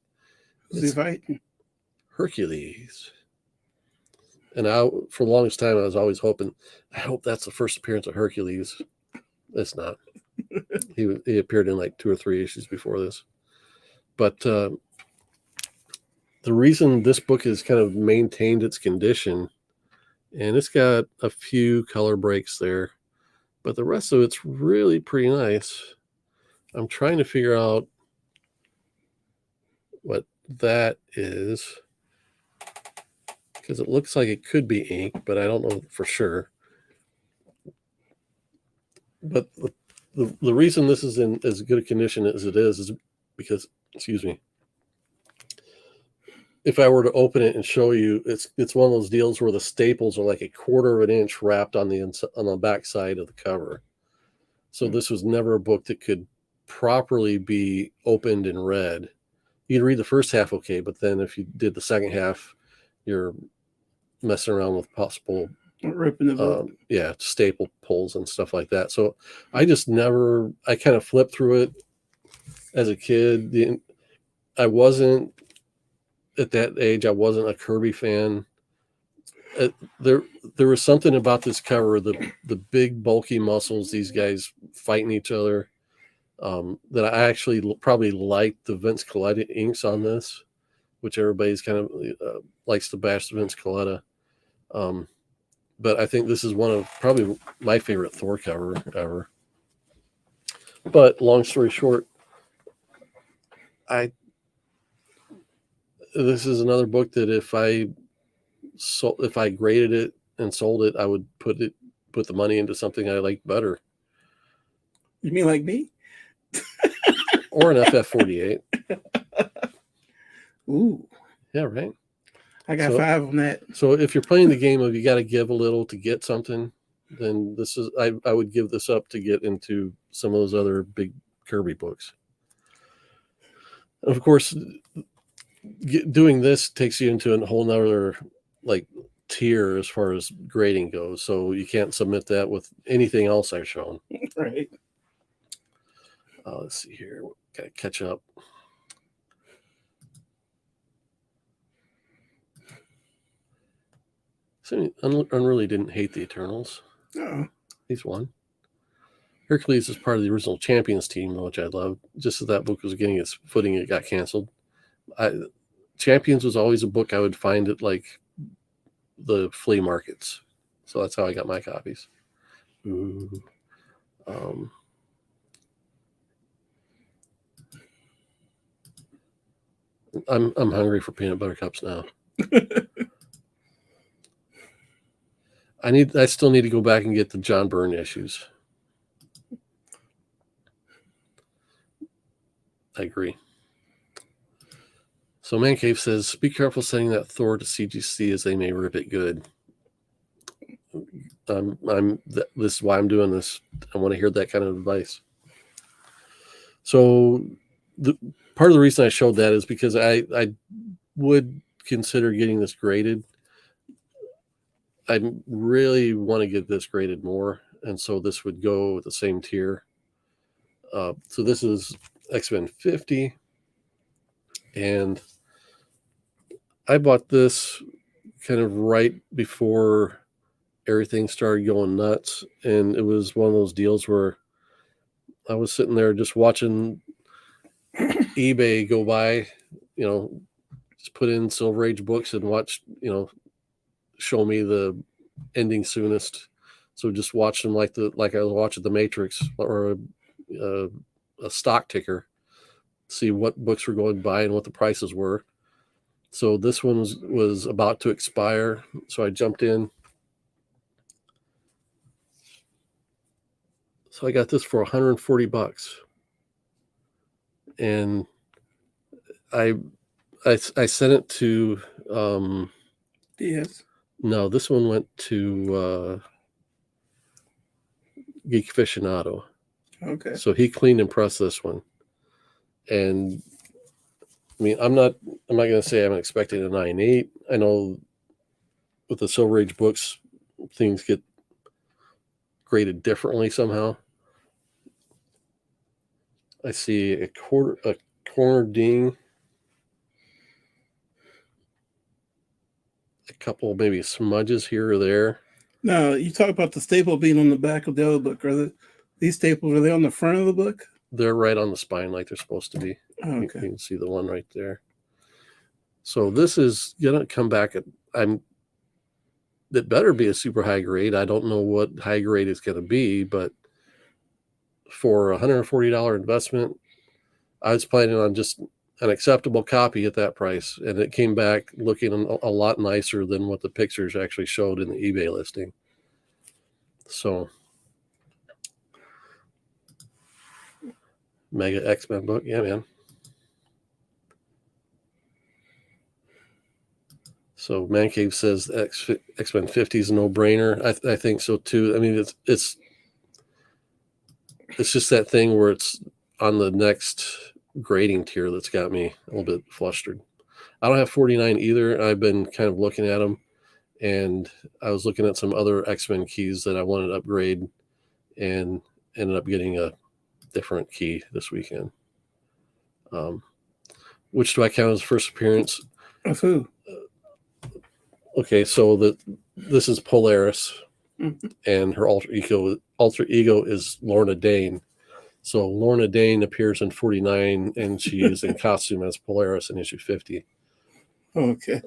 Hercules. And for the longest time, I was always hoping, I hope that's the first appearance of Hercules. It's not. He appeared in like 2 or 3 issues before this. But the reason this book has kind of maintained its condition, and it's got a few color breaks there, but the rest of it's really pretty nice. I'm trying to figure out what that is, because it looks like it could be ink, but I don't know for sure. But the reason this is in as good a condition as it is because, excuse me, if I were to open it and show you, it's one of those deals where the staples are like a quarter of an inch wrapped on the back side of the cover. So this was never a book that could properly be opened and read. You'd read the first half okay, but then if you did the second half, you're messing around with possible ripping the book. Staple pulls and stuff like that. So I kind of flipped through it as a kid. I wasn't at that age. I wasn't a Kirby fan. There was something about this cover, the big bulky muscles, these guys fighting each other, that I actually probably liked the Vince Colletta inks on this, which everybody's kind of likes to bash the Vince Colletta. But I think this is one of probably my favorite Thor cover ever. But long story short, this is another book that if I graded it and sold it, I would put the money into something I liked better. You mean like me? Or an FF48. Ooh. Yeah, right. I got 5 on that. So if you're playing the game of you got to give a little to get something, then this is I would give this up to get into some of those other big Kirby books. Of course, doing this takes you into a whole nother tier as far as grading goes. So you can't submit that with anything else I've shown. Right. Let's see here. Gotta catch up. So Unruly didn't hate the Eternals. No. He's won. Hercules is part of the original Champions team, which I loved. Just as that book was getting its footing, it got canceled. Champions was always a book I would find at the flea markets. So that's how I got my copies. Ooh. I'm hungry for peanut butter cups now. I still need to go back and get the John Byrne issues. I agree. So Man Cave says, be careful sending that Thor to CGC as they may rip it good. This is why I'm doing this. I want to hear that kind of advice. So part of the reason I showed that is because I would consider getting this graded. I really want to get this graded more, and so this would go with the same tier. So this is X-Men 50, and I bought this kind of right before everything started going nuts, and it was one of those deals where I was sitting there just watching eBay go by, just put in Silver Age books and watch, show me the ending soonest. So just watch them like I was watching The Matrix or a stock ticker, see what books were going by and what the prices were. So this one was about to expire, so I jumped in. So I got this for $140, and I sent it to Yes. No, this one went to Geek Aficionado. Okay. So he cleaned and pressed this one. And I mean, I'm not going to say I'm expecting a 9.8. I know with the Silver Age books, things get graded differently somehow. I see a corner ding, a couple maybe smudges here or there. Now, you talk about the staple being on the back of the other book. These staples, are they on the front of the book? They're right on the spine like they're supposed to be. Oh, okay. You can see the one right there. So this is going to come back. it better be a super high grade. I don't know what high grade is going to be, but for a $140 investment, I was planning on just an acceptable copy at that price, and it came back looking a lot nicer than what the pictures actually showed in the eBay listing. So, Mega X-Men book, yeah, man. So Man Cave says X-Men 50 is a no-brainer. I think so too. I mean, it's just that thing where it's on the next grading tier that's got me a little bit flustered. I don't have 49 either. I've been kind of looking at them, and I was looking at some other X-Men keys that I wanted to upgrade, and ended up getting a different key this weekend. Which do I count as first appearance? Of who? Okay, so this is Polaris, Mm-hmm. and her alter ego is Lorna Dane. So Lorna Dane appears in 49, and she is in costume as Polaris in issue 50. Okay.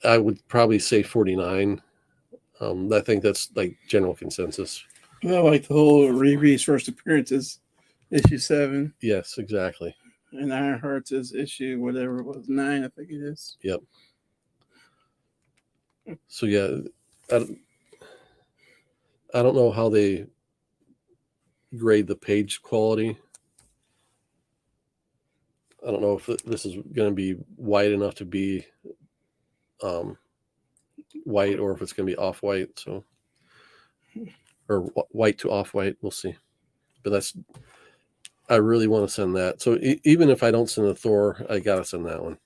I would probably say 49. I think that's like general consensus. I like the whole Riri's first appearances, issue 7. Yes, exactly. And Ironheart's is issue whatever it was, 9, I think it is. Yep. So yeah, I don't know how they grade the page quality. I don't know if this is going to be wide enough to be white, or if it's going to be off-white. So, or white to off-white, we'll see. But I really want to send that. So even if I don't send the Thor, I gotta send that one.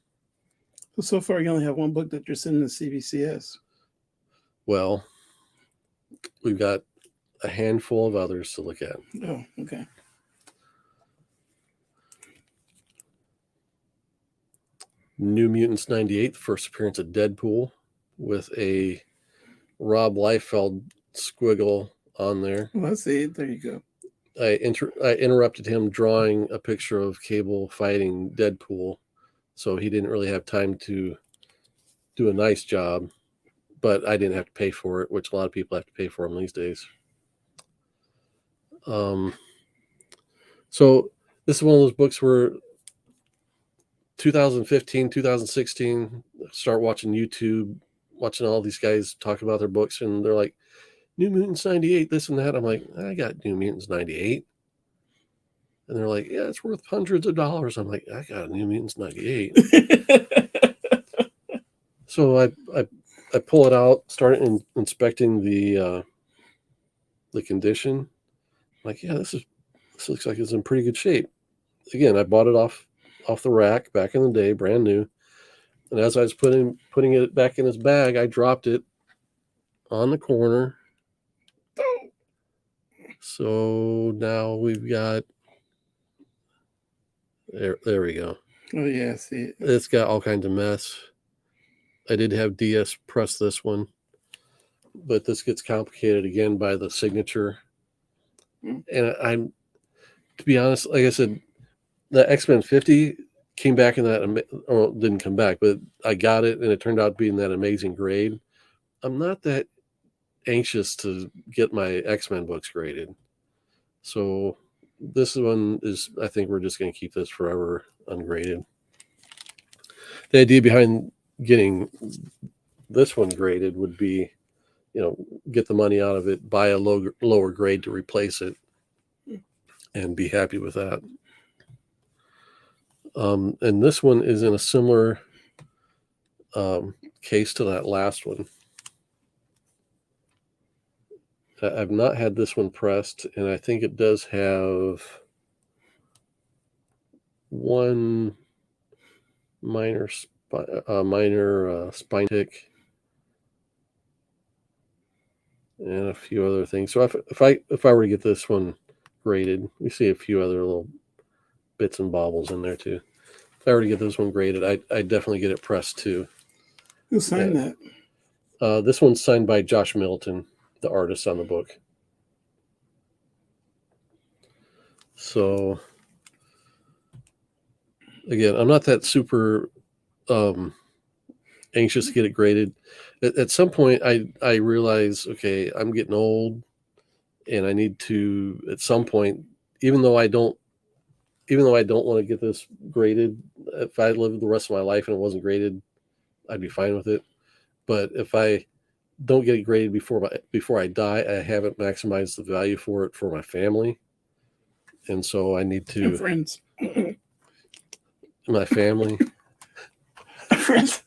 So far, you only have one book that you're sending to CBCS. Well, we've got a handful of others to look at. Oh, okay. New Mutants 98, the first appearance of Deadpool, with a Rob Liefeld squiggle on there. Well, I see it. There you go. I interrupted him drawing a picture of Cable fighting Deadpool, so he didn't really have time to do a nice job, but I didn't have to pay for it, which a lot of people have to pay for them these days. So this is one of those books where 2015, 2016, start watching YouTube, watching all these guys talk about their books, and they're like, New Mutants 98, this and that. I'm like, I got New Mutants 98. And they're like, yeah, it's worth hundreds of dollars. I'm like, I got New Mutants 98. So I pull it out, start inspecting the condition. I'm like, yeah, this looks like it's in pretty good shape. Again, I bought it off the rack back in the day, brand new. And as I was putting it back in his bag, I dropped it on the corner. So now we've got there we go. Oh yeah, I see it. It's got all kinds of mess. I did have DS press this one, but this gets complicated again by the signature. And I'm, to be honest, like I said, the X-Men 50 came back in that, or didn't come back, but I got it, and it turned out being that amazing grade. I'm not that anxious to get my X-Men books graded. So this one is, I think we're just going to keep this forever ungraded. The idea behind getting this one graded would be, get the money out of it, buy a lower grade to replace it, and be happy with that. And this one is in a similar case to that last one. I've not had this one pressed, and I think it does have one minor spine tick and a few other things. So if I were to get this one graded, we see a few other little bits and baubles in there too. If I were to get this one graded, I'd definitely get it pressed too. Who signed that? This one's signed by Josh Middleton, the artist on the book. So again, I'm not that super anxious to get it graded. At some point, I realize, okay, I'm getting old, and I need to, at some point, even though I don't want to get this graded, if I lived the rest of my life and it wasn't graded, I'd be fine with it. But if I don't get it graded before I die, I haven't maximized the value for it for my family, and so I need And to friends. my family. Friends.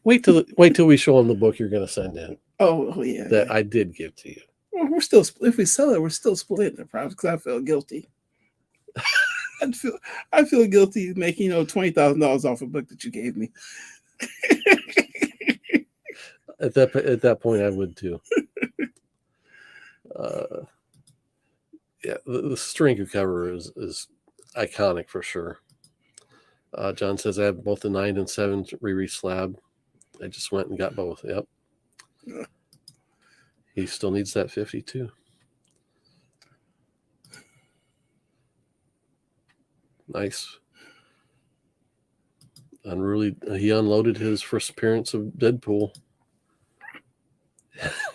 Wait till we show them the book you're going to send in Oh yeah. that Yeah. I did give to you. Well, we're still, if we sell it, we're still splitting the profits because I feel guilty. I feel guilty making $20,000 off a book that you gave me. At that point, I would too. Yeah, the Stranker cover is iconic for sure. John says I have both the 9 and 7 Riri slab. I just went and got both. Yep. He still needs that 52. Nice. He unloaded his first appearance of Deadpool.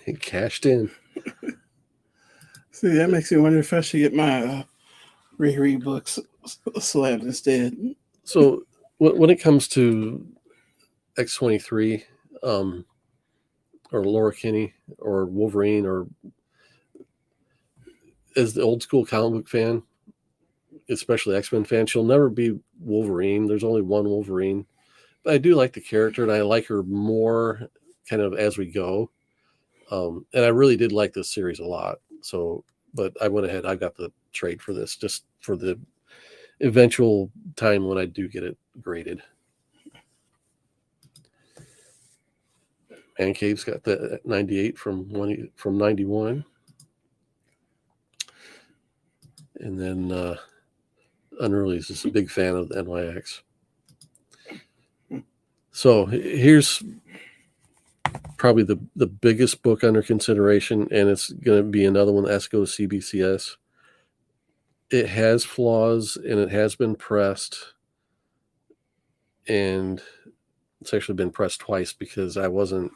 He cashed in. See, that makes me wonder if I should get my Riri books slabbed instead. So when it comes to X-23, or Laura Kinney or Wolverine, or as the old school comic book fan, especially X-Men fan, she'll never be Wolverine. There's only one Wolverine. But I do like the character, and I like her more kind of as we go. And I really did like this series a lot. So, but I went ahead. I got the trade for this just for the eventual time when I do get it graded. Man Cave's got the 98 from 91. And then Unruly is just a big fan of the NYX. So here's probably the biggest book under consideration, and it's going to be another one that has to go to CBCS. It has flaws, and it has been pressed, and it's actually been pressed twice because I wasn't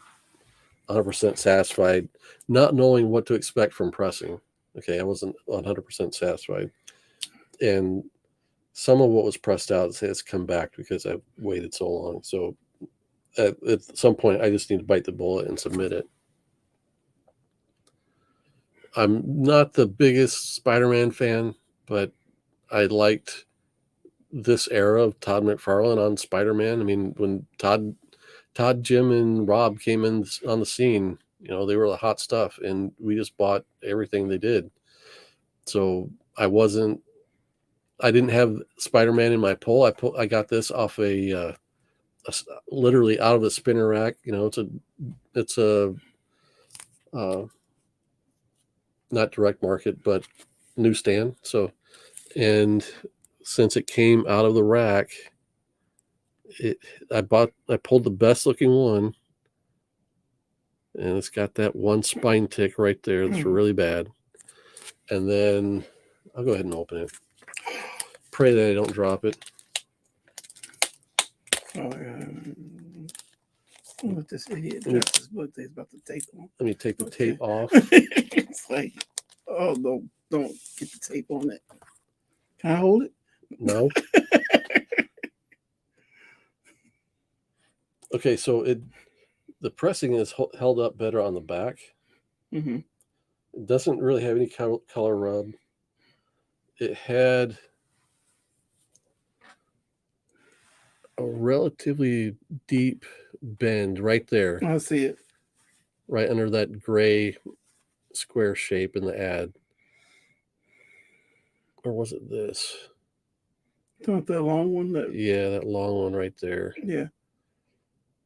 100% satisfied, not knowing what to expect from pressing. Okay, I wasn't 100% satisfied, and some of what was pressed out has come back because I've waited so long. So at some point, I just need to bite the bullet and submit it. I'm not the biggest Spider-Man fan, but I liked this era of Todd McFarlane on Spider-Man. I mean, when Todd, Jim, and Rob came in on the scene, they were the hot stuff, and we just bought everything they did. So I didn't have Spider-Man in my pull. I got this off literally out of the spinner rack. It's a not direct market, but newsstand. So, and since it came out of the rack, I pulled the best looking one, and it's got that one spine tick right there that's really bad. And then I'll go ahead and open it. Pray that I don't drop it. Let this idiot drop this book that he's about to take on. Let me take the tape off. It's like, oh, don't get the tape on it. Can I hold it? No. Okay, so the pressing is held up better on the back. Mm-hmm. It doesn't really have any color rub. It had a relatively deep bend right there. I see it. Right under that gray square shape in the ad. Or was it this? Don't that long one? Yeah, that long one right there. Yeah.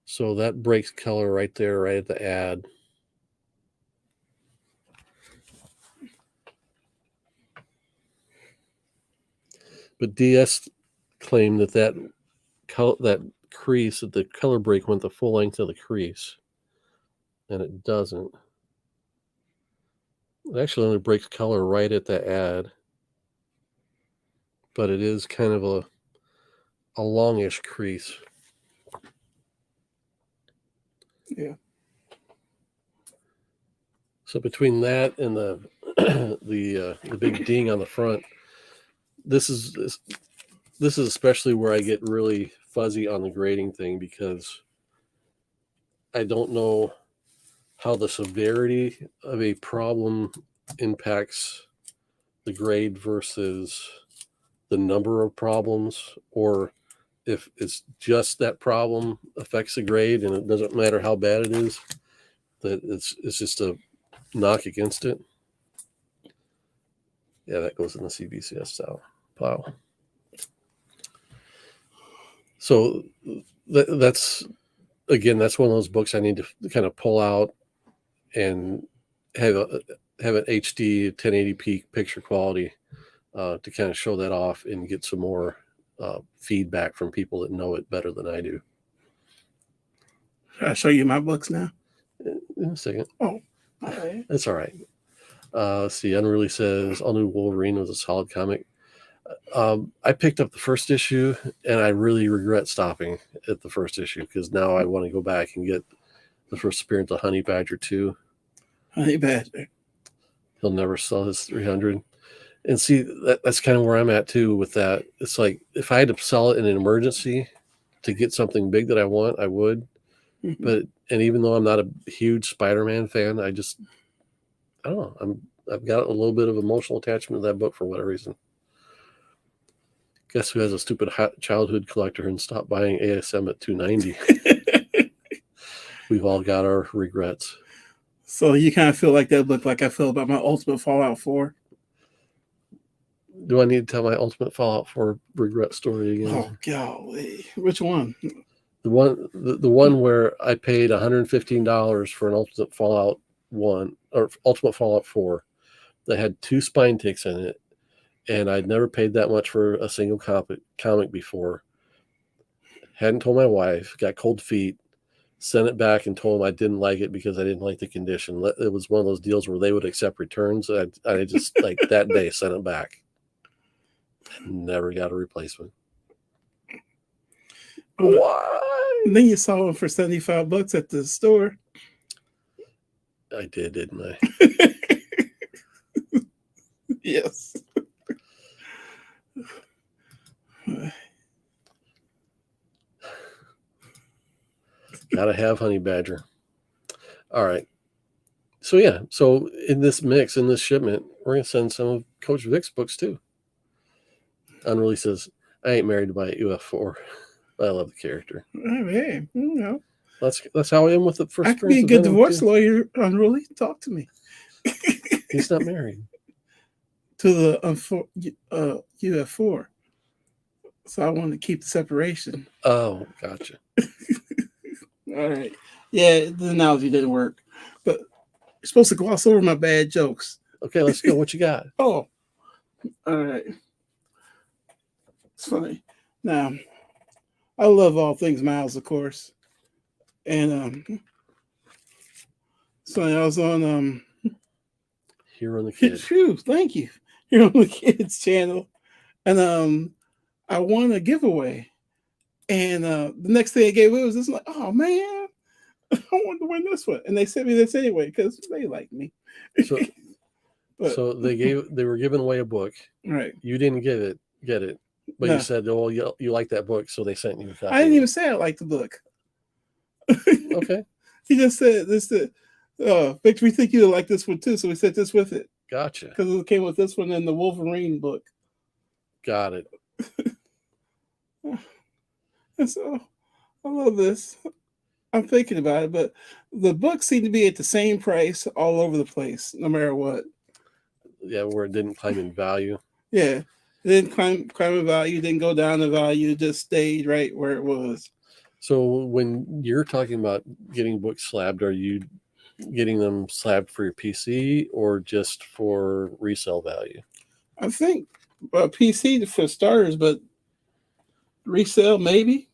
So that breaks color right there, right at the ad. But DS claimed that crease, that the color break went the full length of the crease, and it doesn't. It actually only breaks color right at the ad, but it is kind of a longish crease. So between that and the the big ding on the front, this is especially where I get really fuzzy on the grading thing, because I don't know how the severity of a problem impacts the grade versus the number of problems, or if it's just that problem affects the grade and it doesn't matter how bad it is, that it's just a knock against it. Yeah, that goes in the CBCS pile. So that's that's one of those books I need to kind of pull out and have an HD 1080p picture quality to kind of show that off and get some more feedback from people that know it better than I do. Should I show you my books now? In a second. Oh, all right. That's all right. See, Unruly says All New Wolverine was a solid comic. I picked up the first issue, and I really regret stopping at the first issue, because now I want to go back and get the first appearance of Honey Badger 2. Honey Badger. He'll never sell his 300. And see, that's kind of where I'm at too with that. It's like, if I had to sell it in an emergency to get something big that I want, I would. Mm-hmm. But even though I'm not a huge Spider-Man fan, I don't know. I've got a little bit of emotional attachment to that book for whatever reason. Guess who has a stupid childhood collector and stopped buying ASM at $2.90? We've all got our regrets. So you kind of feel like that book, like I feel about my Ultimate Fallout 4. Do I need to tell my Ultimate Fallout 4 regret story again? Oh golly, which one? The one where I paid $115 for an Ultimate Fallout 1 or Ultimate Fallout 4 that had 2 spine ticks in it, and I'd never paid that much for a single comic before. Hadn't told my wife, got cold feet, sent it back and told them I didn't like it because I didn't like the condition. It was one of those deals where they would accept returns. I just like that day sent it back. Never got a replacement. Why? And then you saw one for $75 at the store. I did, didn't I? Yes. Gotta have Honey Badger. All right. So yeah, so in this mix, in this shipment, we're gonna send some of Coach Vic's books too. Unruly says, I ain't married to my UF4. I love the character. Hey, you know. That's how I am with the first. I could be a good divorce lawyer, Unruly. Talk to me. He's not married to the UF4. So I want to keep the separation. Oh, gotcha. All right. Yeah, the analogy didn't work. But you're supposed to gloss over my bad jokes. Okay, let's go. What you got? Oh, all right. It's funny. Now, I love all things Miles, of course. And so I was on Here on the Kids. Thank you. Here on the Kids channel. And I won a giveaway. And the next thing I gave away was this, like, oh man, I want to win this one. And they sent me this anyway because they like me. So they were giving away a book. Right. You didn't get it. But no. You said, oh, you like that book, so they sent you a copy. I didn't even say I liked the book. Okay. He just said this. Victor, we think you like this one too, so we sent this with it. Gotcha. Because it came with this one and the Wolverine book. Got it. And so I love this. I'm thinking about it, but the books seem to be at the same price all over the place, no matter what. Yeah, where it didn't climb in value. Yeah. It didn't climb in value, didn't go down in value, just stayed right where it was. So when you're talking about getting books slabbed, are you getting them slabbed for your PC or just for resale value? I think PC for starters, but resale maybe.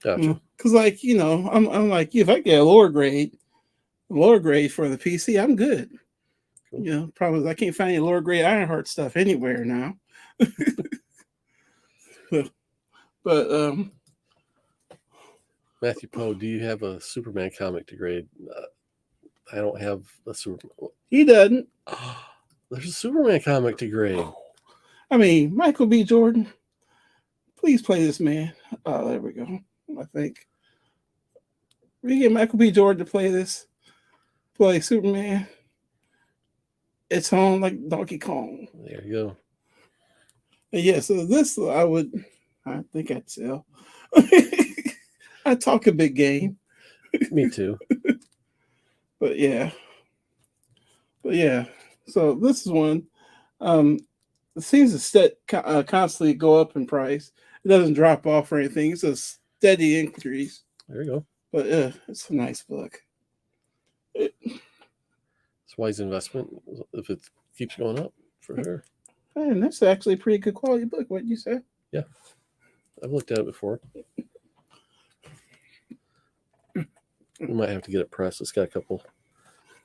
Gotcha. Because like, you know, I'm like, if I get a lower grade for the PC, I'm good. Cool. You know, problem is I can't find any lower grade Ironheart stuff anywhere now. but Matthew Poe, do you have a Superman comic to grade? I don't have a Superman. He doesn't. There's a Superman comic to grade. I mean, Michael B. Jordan, please play this man. Oh, there we go. I think we get Michael B. Jordan to play Superman. It's on like Donkey Kong. There you go. And yeah, so this I think I'd sell. I talk a big game. Me too. But yeah. So this is one. It seems to constantly go up in price. It doesn't drop off or anything. It's a steady increase. There you go. But it's a nice book. It's wise investment if it keeps going up for sure. And that's actually a pretty good quality book. What did you say? Yeah, I've looked at it before. We might have to get it pressed. It's got a couple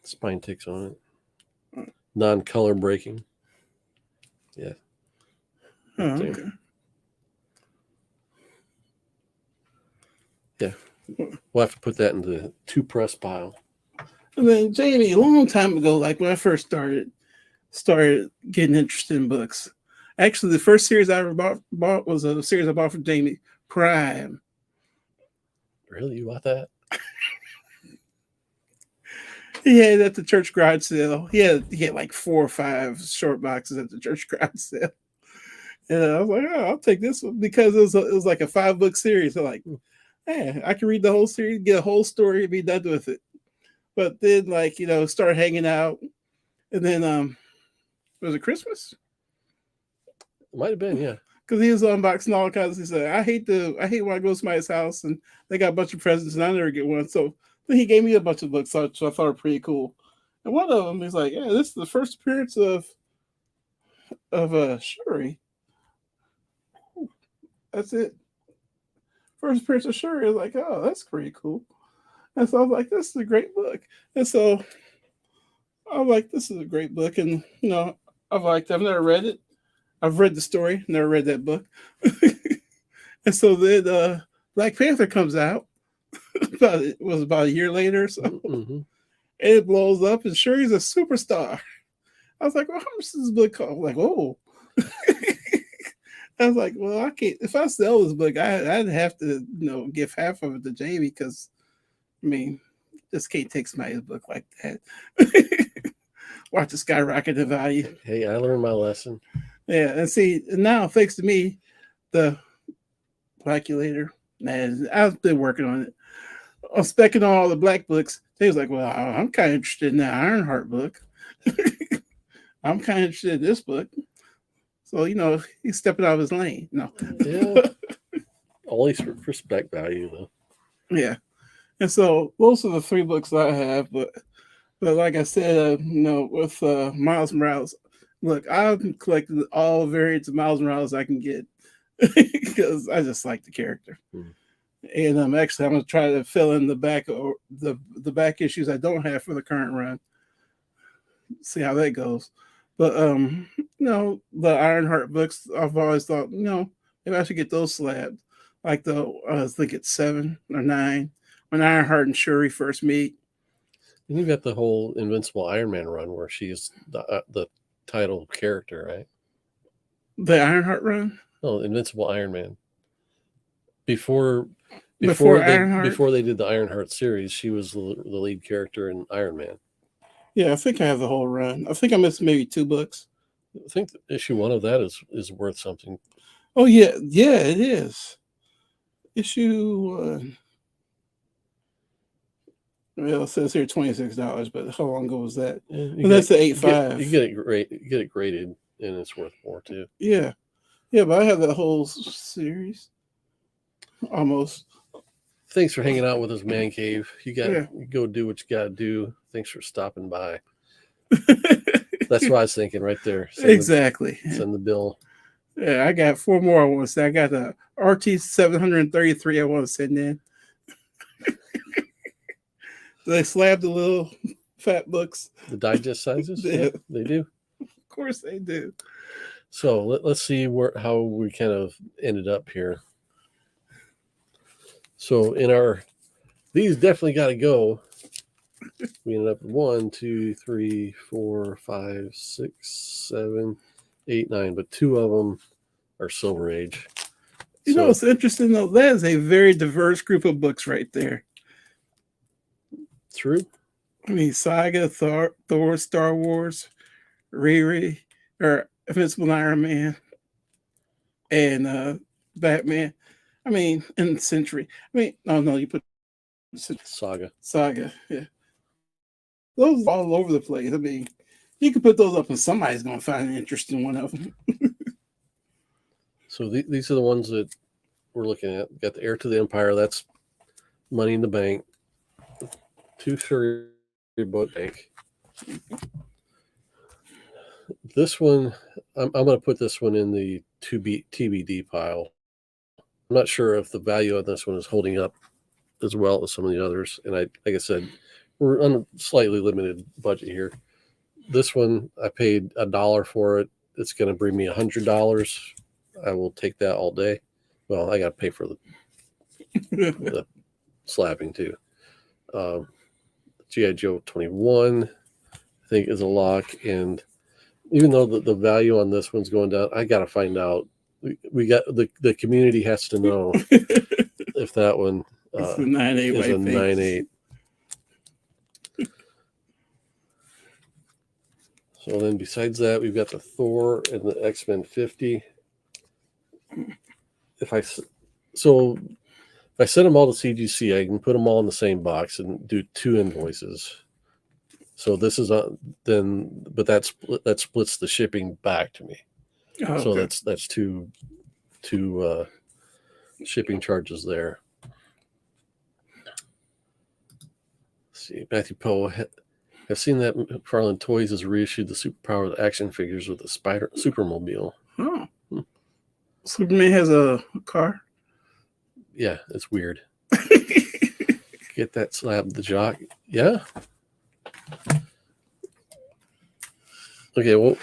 spine ticks on it. Non-color breaking. Yeah. Oh, okay. Yeah. We'll have to put that in the two press pile. And then Jamie, a long time ago, like when I first started getting interested in books. Actually, the first series I ever bought was a series I bought from Jamie, Prime. Really? You bought that? He had it at the church garage sale. He had like 4 or 5 short boxes at the church garage sale. And I was like, oh, I'll take this one because it was like a 5-book series. So like, man, I can read the whole series, get a whole story, and be done with it. But then, like, start hanging out. And then, was it Christmas? It might have been, yeah. Because he was unboxing all kinds. He said, I hate when I go to somebody's house and they got a bunch of presents and I never get one. So then he gave me a bunch of books, which I thought were pretty cool. And one of them, he's like, yeah, this is the first appearance of Shuri. That's it. First appearance of Shuri. I was like, oh, that's pretty cool. And so I was like, this is a great book. And so I was like, this is a great book. And, I've never read it. I've read the story, never read that book. And so then Black Panther comes out. It was about a year later or so. Mm-hmm. And it blows up, and Shuri's a superstar. I was like, well, how much is this book called? I'm like, oh. I was like, well, I can't. If I sell this book, I'd have to, give half of it to Jamie because, I mean, just can't take somebody's book like that. Watch it skyrocket in value. Hey, I learned my lesson. Yeah, and see, now thanks to me, the Blackulator, man, I've been working on it. I'm specking on all the black books. He was like, well, I'm kind of interested in that Ironheart book. I'm kind of interested in this book. So, he's stepping out of his lane. No. Yeah. Always respect value, though. Yeah. And so those are the 3 books that I have. But like I said, with Miles Morales, look, I've collected all variants of Miles Morales I can get because I just like the character. Hmm. And I'm going to try to fill in the back or the back issues I don't have for the current run. See how that goes. But the Ironheart books, I've always thought, maybe I should get those slabbed. Like I think it's 7 or 9 when Ironheart and Shuri first meet. And you got the whole Invincible Iron Man run where she's the title character, right? The Ironheart run? No, Invincible Iron Man. Before they did the Ironheart series, she was the lead character in Iron Man. Yeah, I think I have the whole run. I think I missed maybe 2 books. I think issue 1 of that is worth something. Oh yeah, it is. Issue 1. Well, it says here $26, but how long ago was that? Yeah, that's the 8.5. You get it graded, and it's worth more too. Yeah, but I have that whole series almost. Thanks for hanging out with us, Man Cave. You go do what you got to do. Thanks for stopping by. That's what I was thinking right there. Exactly. Send the bill. Yeah, I got 4 more I want to say. I got the RT 733 I want to send in. They slab the little fat books. The digest sizes? Yeah, they do. Of course they do. So let's see how we kind of ended up here. So these definitely got to go. We ended up with 1, 2, 3, 4, 5, 6, 7, 8, 9, but 2 of them are Silver Age. You know, it's interesting though. That is a very diverse group of books right there. True. I mean, Saga, Thor, Star Wars, Riri, or Invincible Iron Man, and Batman. I mean, and Century. I mean, no, you put Saga. Yeah. Those are all over the place. I mean, you can put those up and somebody's going to find an interesting one of them. So these are the ones that we're looking at. Got the Heir to the Empire. That's Money in the Bank. 2 Storybook Bank. This one, I'm going to put this one in the TBD pile. I'm not sure if the value on this one is holding up as well as some of the others. And like I said, we're on a slightly limited budget here. This one, I paid $1 for it. It's going to bring me $100. I will take that all day. Well, I got to pay for the slapping too. G.I. Joe 21, I think, is a lock. And even though the value on this one's going down, I got to find out. We got the community has to know if that one is a 9.8. So then besides that, we've got the Thor and the X-Men 50. If I send them all to CGC, I can put them all in the same box and do 2 invoices. So this is but that splits the shipping back to me. Oh, okay. So that's two shipping charges there. Let's see, Matthew Poe. I've seen that McFarlane Toys has reissued the Superpower action figures with the Supermobile. Oh. Superman has a car? Yeah, it's weird. Get that slab the jock. Yeah. Okay, we'll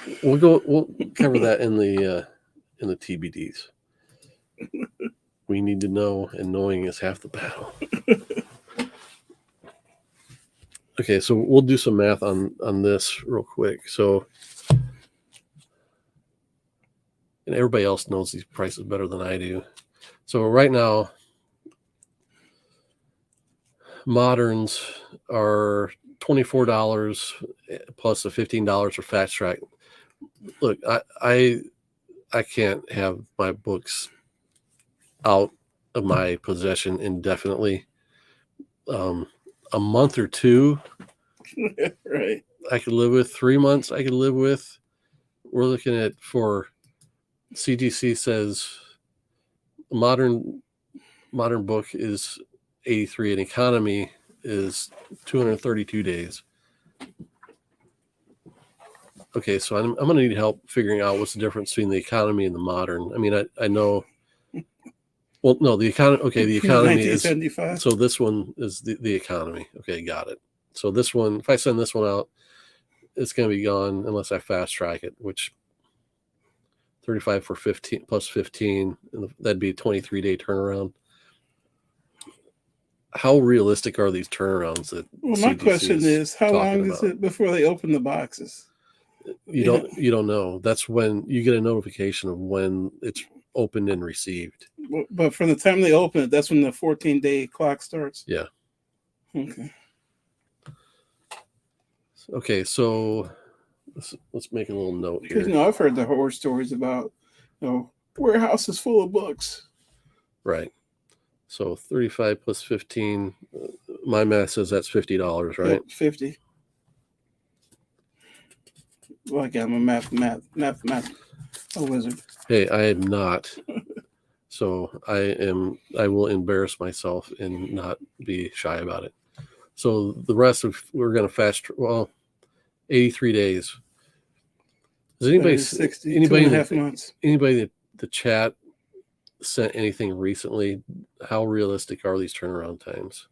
cover that in the TBDs. We need to know, and knowing is half the battle. Okay, so we'll do some math on this real quick. So, and everybody else knows these prices better than I do. So right now, moderns are $24 plus the $15 for Fast Track. Look, I can't have my books out of my possession indefinitely. A month or 2, right? I could live with. 3 months, I could live with. We're looking at, for CGC says modern book is 83, and economy is 232 days. Okay, so I'm going to need help figuring out what's the difference between the economy and the modern. I mean, I know. Well, no, the economy. Okay, the economy is. So this one is the economy. Okay, got it. So this one, if I send this one out, it's going to be gone unless I fast track it, which 35 for 15 plus 15, that'd be a 23-day turnaround. How realistic are these turnarounds that? Well, my question is, how long is it before they open the boxes? You don't know. That's when you get a notification of when it's opened and received. But from the time they open it, that's when the 14-day clock starts. Yeah. Okay. Okay, so let's make a little note here. Because I've heard the horror stories about warehouses full of books. Right. So 35 plus 15. My math says that's $50, right? Yep, 50. Well, again, I'm a math a wizard. Hey, I am not. So I will embarrass myself and not be shy about it. So the rest of, we're going to 83 days. Does anybody 60, anybody 2.5 months? Anybody that the chat sent anything recently? How realistic are these turnaround times?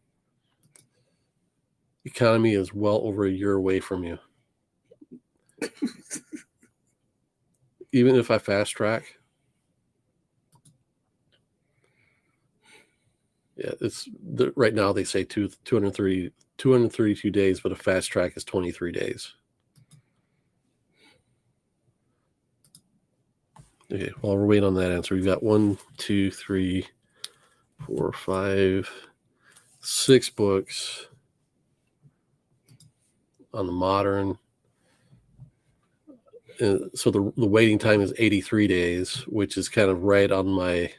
Economy is well over a year away from you. Even if I fast track. Yeah, it's right now they say 230 232 days, but a fast track is 23 days. Okay, while we're waiting on that answer, we've got 1, 2, 3, 4, 5, 6 books on the modern. So the waiting time is 83 days, which is kind of right on my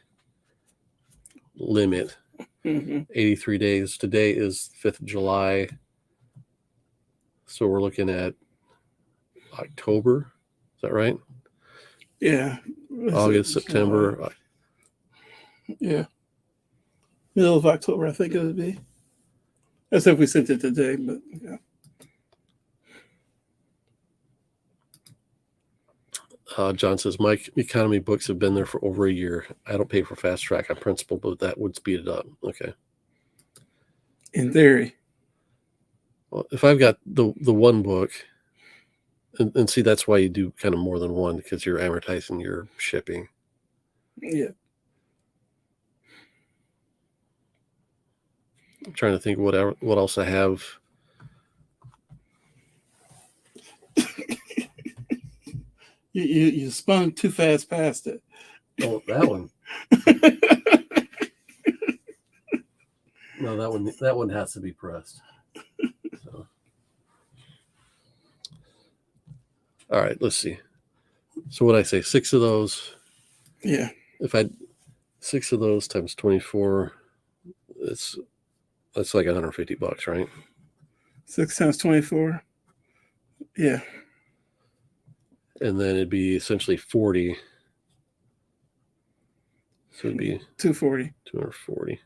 limit. 83 days. Today is 5th of July. So we're looking at October. Is that right? Yeah. August, September. Yeah. Middle of October, I think it would be. That's if we sent it today, but yeah. John says, my economy books have been there for over a year. I don't pay for fast track on principle, but that would speed it up. Okay. In theory. Well, if I've got the one book, and see, that's why you do kind of more than one, because you're amortizing your shipping. Yeah. I'm trying to think what else I have. You spun too fast past it. Oh, that one. No, that one has to be pressed. So. All right, let's see. So what I say, 6 of those. Yeah. If I 6 of those times 24, that's like $150, right? 6 times 24. Yeah. And then it'd be essentially 40. So it'd be 240. 240.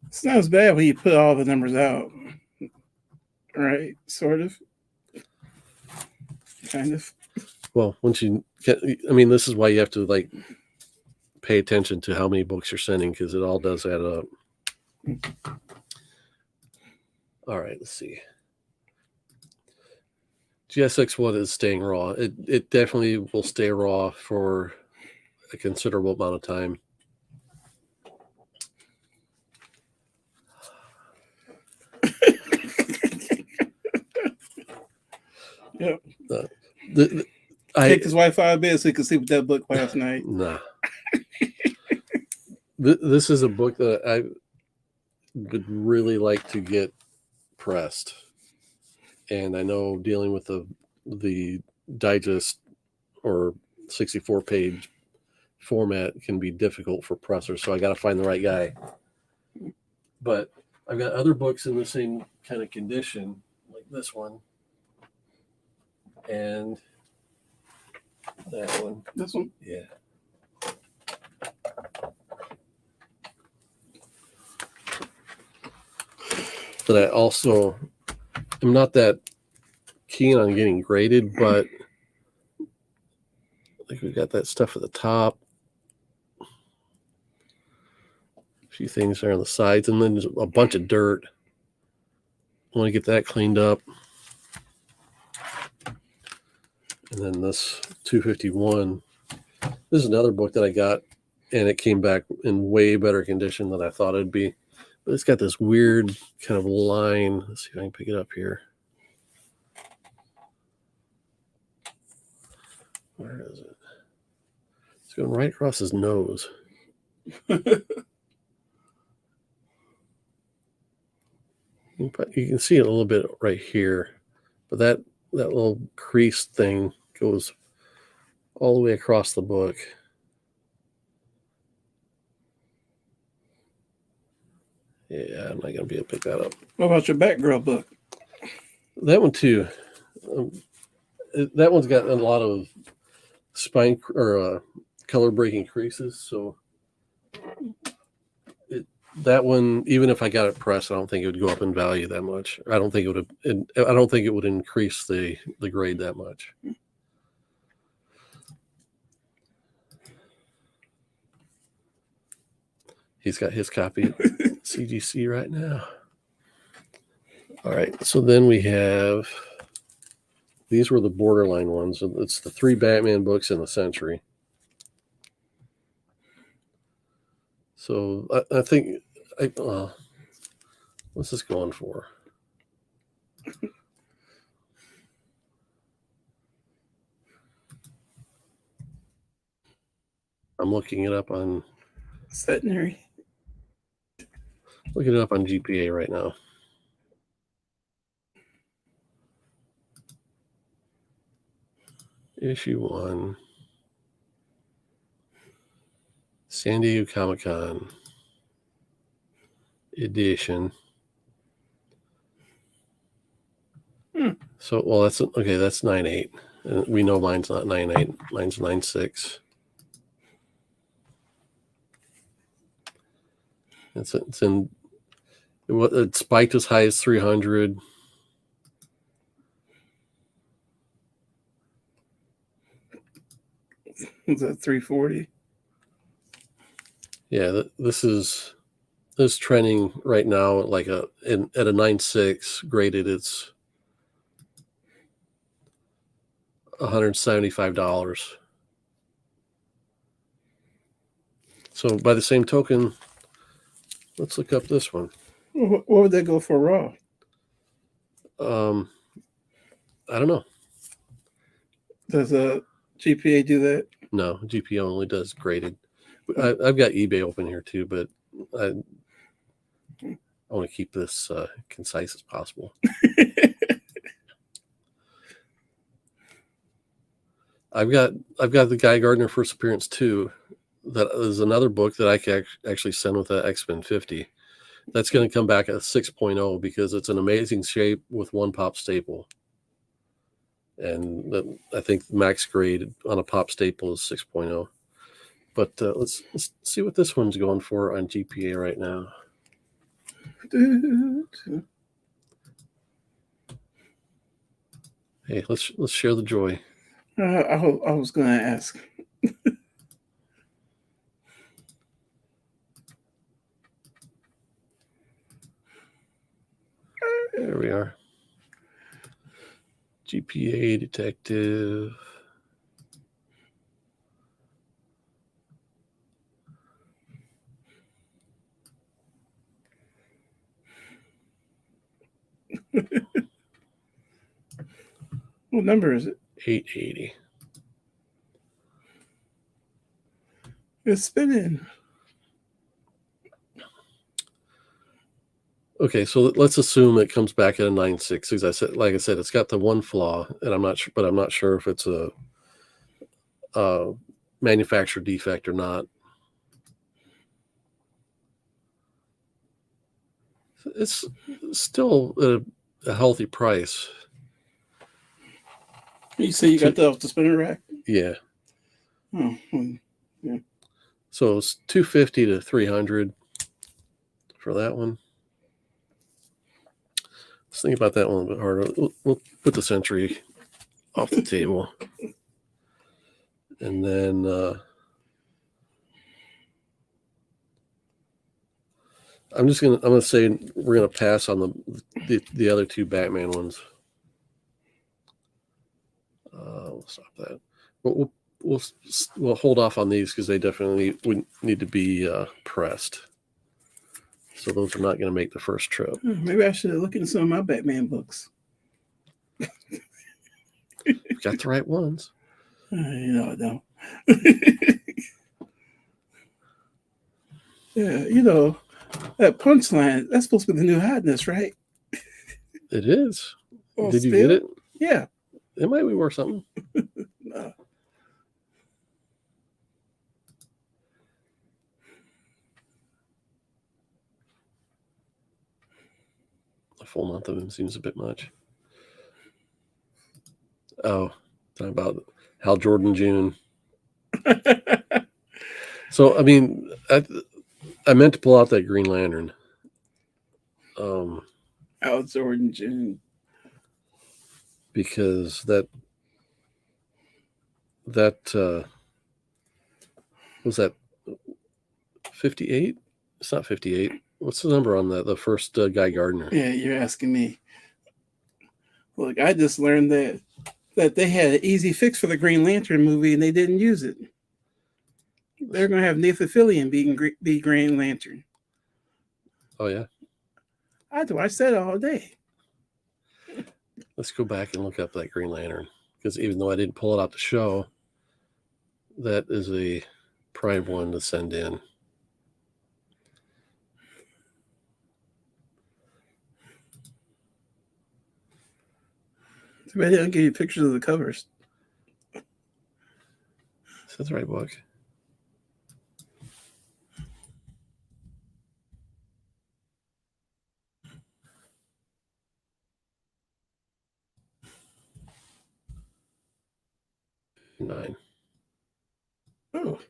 It's not as bad when you put all the numbers out. Right? Sort of. Kind of. Well, once you get, I mean, this is why you have to like pay attention to how many books you're sending, because it all does add up. All right, let's see. GSX1 is staying raw. It definitely will stay raw for a considerable amount of time. Yep. I take his wife out of bed so he could sleep with that book last night. Nah. This is a book that I would really like to get pressed. And I know dealing with the digest or 64-page format can be difficult for pressers, so I got to find the right guy. But I've got other books in the same kind of condition, like this one, and that one. This one? Yeah. But I also am not that keen on getting graded, but like we've got that stuff at the top, a few things there on the sides, and then there's a bunch of dirt. I want to get that cleaned up. And then this 251, this is another book that I got, and it came back in way better condition than I thought it'd be. But it's got this weird kind of line. Let's see if I can pick it up here. Where is it? It's going right across his nose. You can see it a little bit right here, but that little crease thing goes all the way across the book. Yeah, I'm not going to be able to pick that up. What about your Batgirl book? That one too. That one's got a lot of spine or color breaking creases, so that one, even if I got it pressed, I don't think it would go up in value that much. I don't think it would increase the grade that much. He's got his copy of CGC right now. All right, so then we have, these were the borderline ones. It's the 3 Batman books in the Century. So I think, what's this going for? I'm looking it up on Centenary. looking it up on GPA right now. Issue 1. San Diego Comic-Con edition. So, well, that's okay. That's 9.8. And we know mine's not 9.8. Mine's 9.6. It's in. It spiked as high as 300. Is that 340? Yeah, this is trending right now like at a 9.6 graded. It's $175. So by the same token, let's look up this one. What would that go for raw? I don't know. Does a GPA do that? No, GPA only does graded. I've got eBay open here too, but I want to keep this concise as possible. I've got the Guy Gardner First Appearance 2. That is another book that I can actually send with the X-Men 50. That's going to come back at 6.0 because it's an amazing shape with one pop staple. And I think max grade on a pop staple is 6.0. But let's see what this one's going for on GPA right now. Hey, let's share the joy. I was going to ask. There we are. GPA detective. What number is it? 880. It's spinning. Okay, so let's assume it comes back at a 9.6. Like I said, it's got the one flaw, and I'm not sure if it's a manufacturer defect or not. It's still a healthy price. You say you got that off the spinner rack? Yeah. Oh, yeah. So it's $250 to $300 for that one. Let's think about that one a little bit harder. We'll put the Century off the table, and then I'm gonna say we're gonna pass on the other two Batman ones. We'll stop that. But we'll hold off on these because they definitely would need to be pressed. So those are not going to make the first trip. Maybe I should look into some of my Batman books. You've got the right ones. I don't. Yeah, that punchline, that's supposed to be the new hotness, right? It is. Well, Did you get it? Yeah. It might be worth something. No. A full month of him seems a bit much. Oh, talking about Hal Jordan Jr. So, I mean, I meant to pull out that Green Lantern. Hal Jordan Jr. Because that was that 58? It's not 58. What's the number on that? The first Guy Gardner. Yeah, you're asking me. Look, I just learned that they had an easy fix for the Green Lantern movie and they didn't use it. They're going to have Nathan Fillion be Green Lantern. Oh yeah. I had to watch that all day. Let's go back and look up that Green Lantern, because even though I didn't pull it out to show, that is a prime one to send in. Too bad they don't give you pictures of the covers. Is that the right book? Nine. Oh.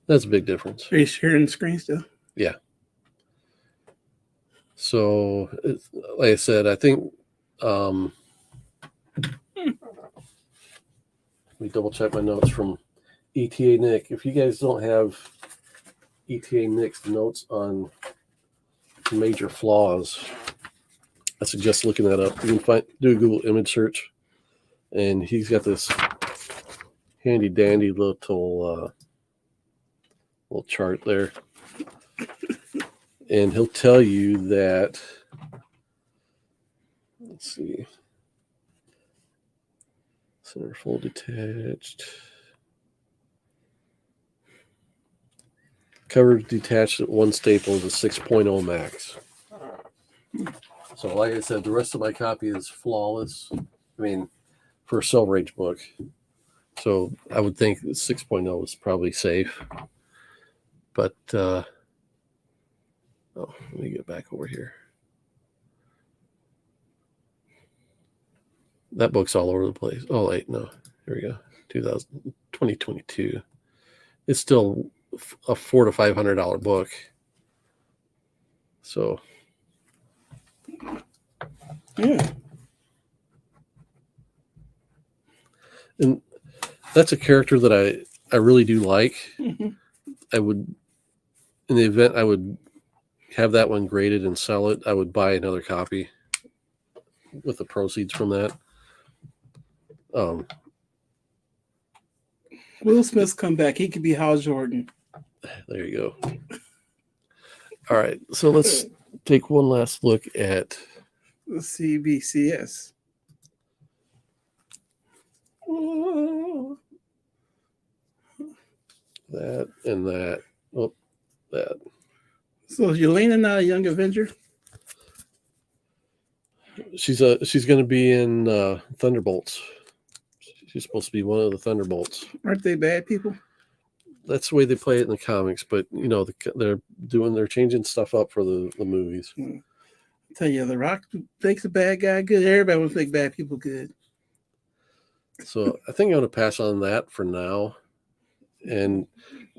That's a big difference. Are you sharing the screen still? Yeah. So, like I said, I think let me double check my notes from ETA Nick. If you guys don't have ETA Nick's notes on major flaws, I suggest looking that up. You can do a Google image search, and he's got this handy dandy little chart there, and he'll tell you that. Let's see. Centerfold detached. Cover detached at one staple is a 6.0 max. So like I said, the rest of my copy is flawless. I mean, for a Silver Age book. So I would think 6.0 is probably safe. But, let me get back over here. That book's all over the place. Oh, wait, no. Here we go. 2022. It's still a $400 to $500 book. So, yeah. And that's a character that I really do like. Mm-hmm. I would, in the event I would have that one graded and sell it, I would buy another copy with the proceeds from that. Will Smith's come back. He could be Hal Jordan. There you go. All right. So let's take one last look at the CBCS. Oh. That and that. Oh, that. So is Yelena not a Young Avenger? She's going to be in Thunderbolts. She's supposed to be one of the Thunderbolts. Aren't they bad people? That's the way they play it in the comics, but you know they're changing stuff up for the movies. I tell you, The Rock makes a bad guy good. Everybody wants to make bad people good. So I think I'm going to pass on that for now, and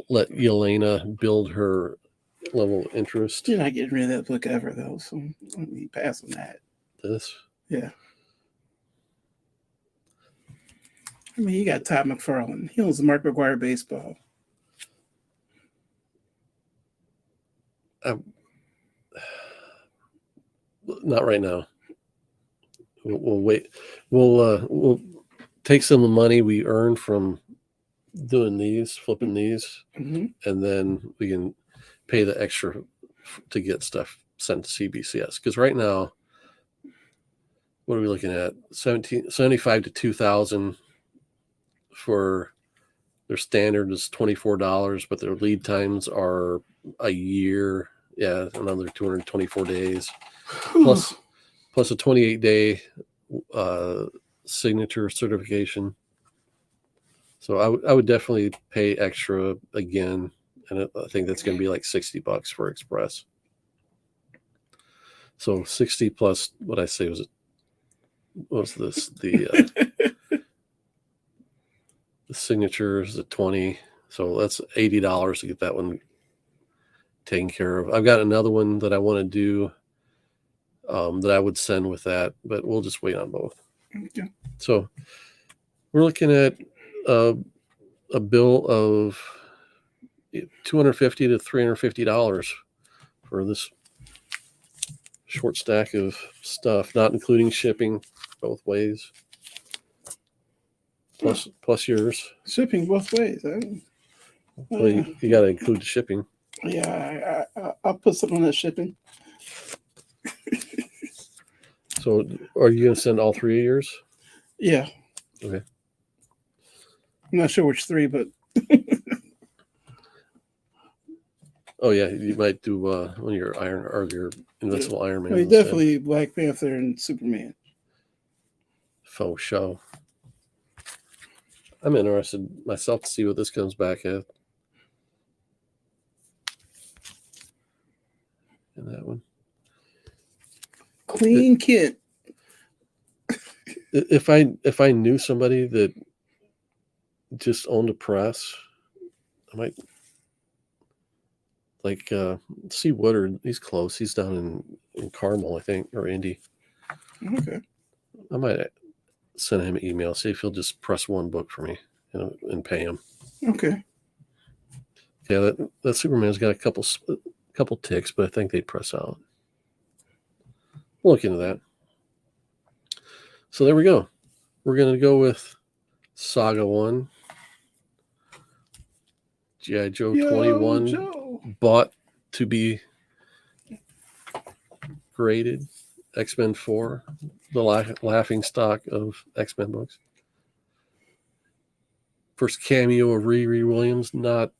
let Yelena build her level of interest. You're not getting rid of that book ever, though, so let me pass on that. This? Yeah. I mean, you got Todd McFarlane. He owns the Mark McGuire baseball. Not right now. We'll wait. We'll take some of the money we earn from doing these, flipping these, mm-hmm. and then we can pay the extra to get stuff sent to CBCS. Because right now, what are we looking at? $75 to $2,000 for their standard is $24, but their lead times are a year. Yeah, another 224 days. Plus a 28-day signature certification. So I would definitely pay extra again, and I think that's going to be like $60 for Express. So 60 plus what I say was this the the signature is at 20, so that's $80 to get that one taken care of. I've got another one that I want to do that I would send with that, but we'll just wait on both. Okay. So we're looking at a bill of $250 to $350 for this short stack of stuff, not including shipping both ways. plus yours. Shipping both ways. Well, you got to include the shipping. Yeah, I'll put something on that shipping. So, are you going to send all 3 of yours? Yeah. Okay. I'm not sure which 3, but Oh yeah, you might do one of your Iron or your Invincible Iron Man. well, definitely Black Panther and Superman. Faux show. I'm interested myself to see what this comes back at. And that one. Clean kit. If I knew somebody that just owned a press, I might see Woodard. He's close. He's down in Carmel, I think, or Indy. Okay. I might send him an email, see if he'll just press one book for me, and pay him. Okay. Yeah, that Superman's got a couple ticks, but I think they'd press out. We'll look into that. So there we go. We're going to go with Saga 1, G.I. Joe 21, Joe. bought to be graded, X-Men 4, the laughing stock of X-Men books. First cameo of Riri Williams, not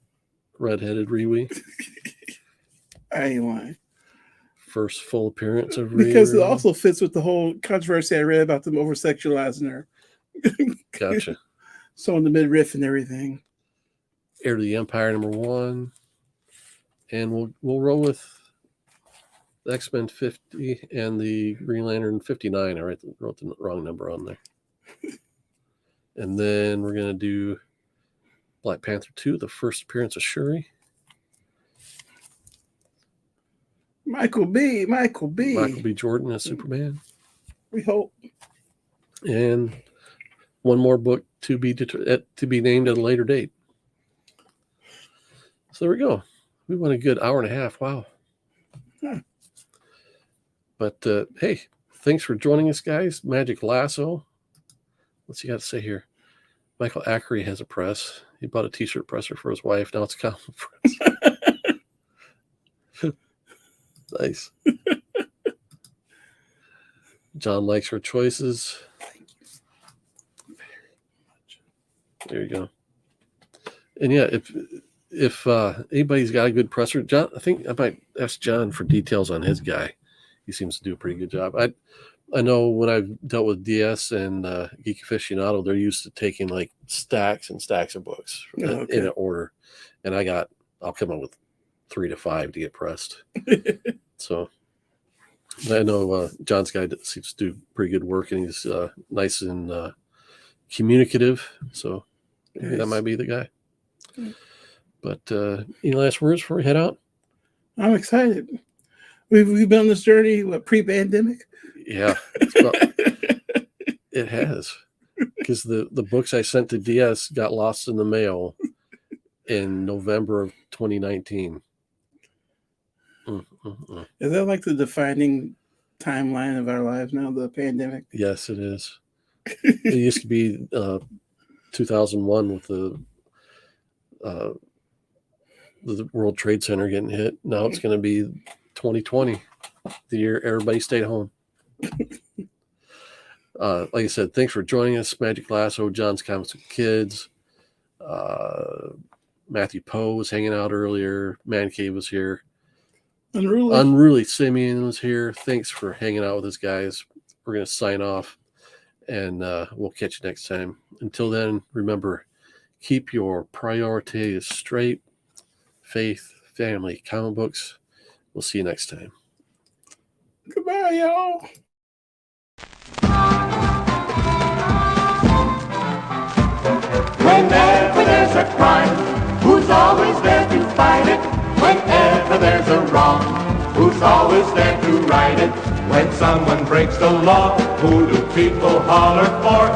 redheaded Riri. I ain't lying. First full appearance of Riri. Because it also fits with the whole controversy I read about them over-sexualizing her. Gotcha. So in the midriff and everything. Heir to the Empire #1. And we'll roll with the X-Men 50 and the Green Lantern 59. I wrote the wrong number on there. And then we're going to do Black Panther 2, the first appearance of Shuri. Michael B. Michael B. Jordan as Superman. We hope. And one more book to be named at a later date. So there we go. We went a good hour and a half. Wow. Huh. But hey, thanks for joining us, guys. Magic Lasso. What's he got to say here? Michael Ackery has a press. He bought a t-shirt presser for his wife. Now it's a comic press. Nice. John likes her choices. Thank you very much. There you go. And yeah, if anybody's got a good presser, John, I think I might ask John for details on his guy. He seems to do a pretty good job. I know when I've dealt with DS and Geek Aficionado, they're used to taking like stacks and stacks of books in an order, and I'll come up with 3 to 5 to get pressed. So I know John's guy seems to do pretty good work, and he's nice and communicative. So maybe that might be the guy. But any last words before we head out? I'm excited. We've been on this journey, pre-pandemic? Yeah. It has. Because the books I sent to DS got lost in the mail in November of 2019. Is that like the defining timeline of our lives now, the pandemic? Yes, it is. It used to be 2001 with the World Trade Center getting hit. Now it's going to be 2020, the year everybody stayed home. Like I said, thanks for joining us. Magic Lasso, John's Comics with Kids. Matthew Poe was hanging out earlier. Man Cave was here. Unruly Simeon was here. Thanks for hanging out with us, guys. We're going to sign off, and we'll catch you next time. Until then, remember, keep your priorities straight. Faith, family, comic books. We'll see you next time. Goodbye, y'all. Whenever there's a crime, who's always there to fight it? Whenever there's a wrong, who's always there to right it? When someone breaks the law, who do people holler for?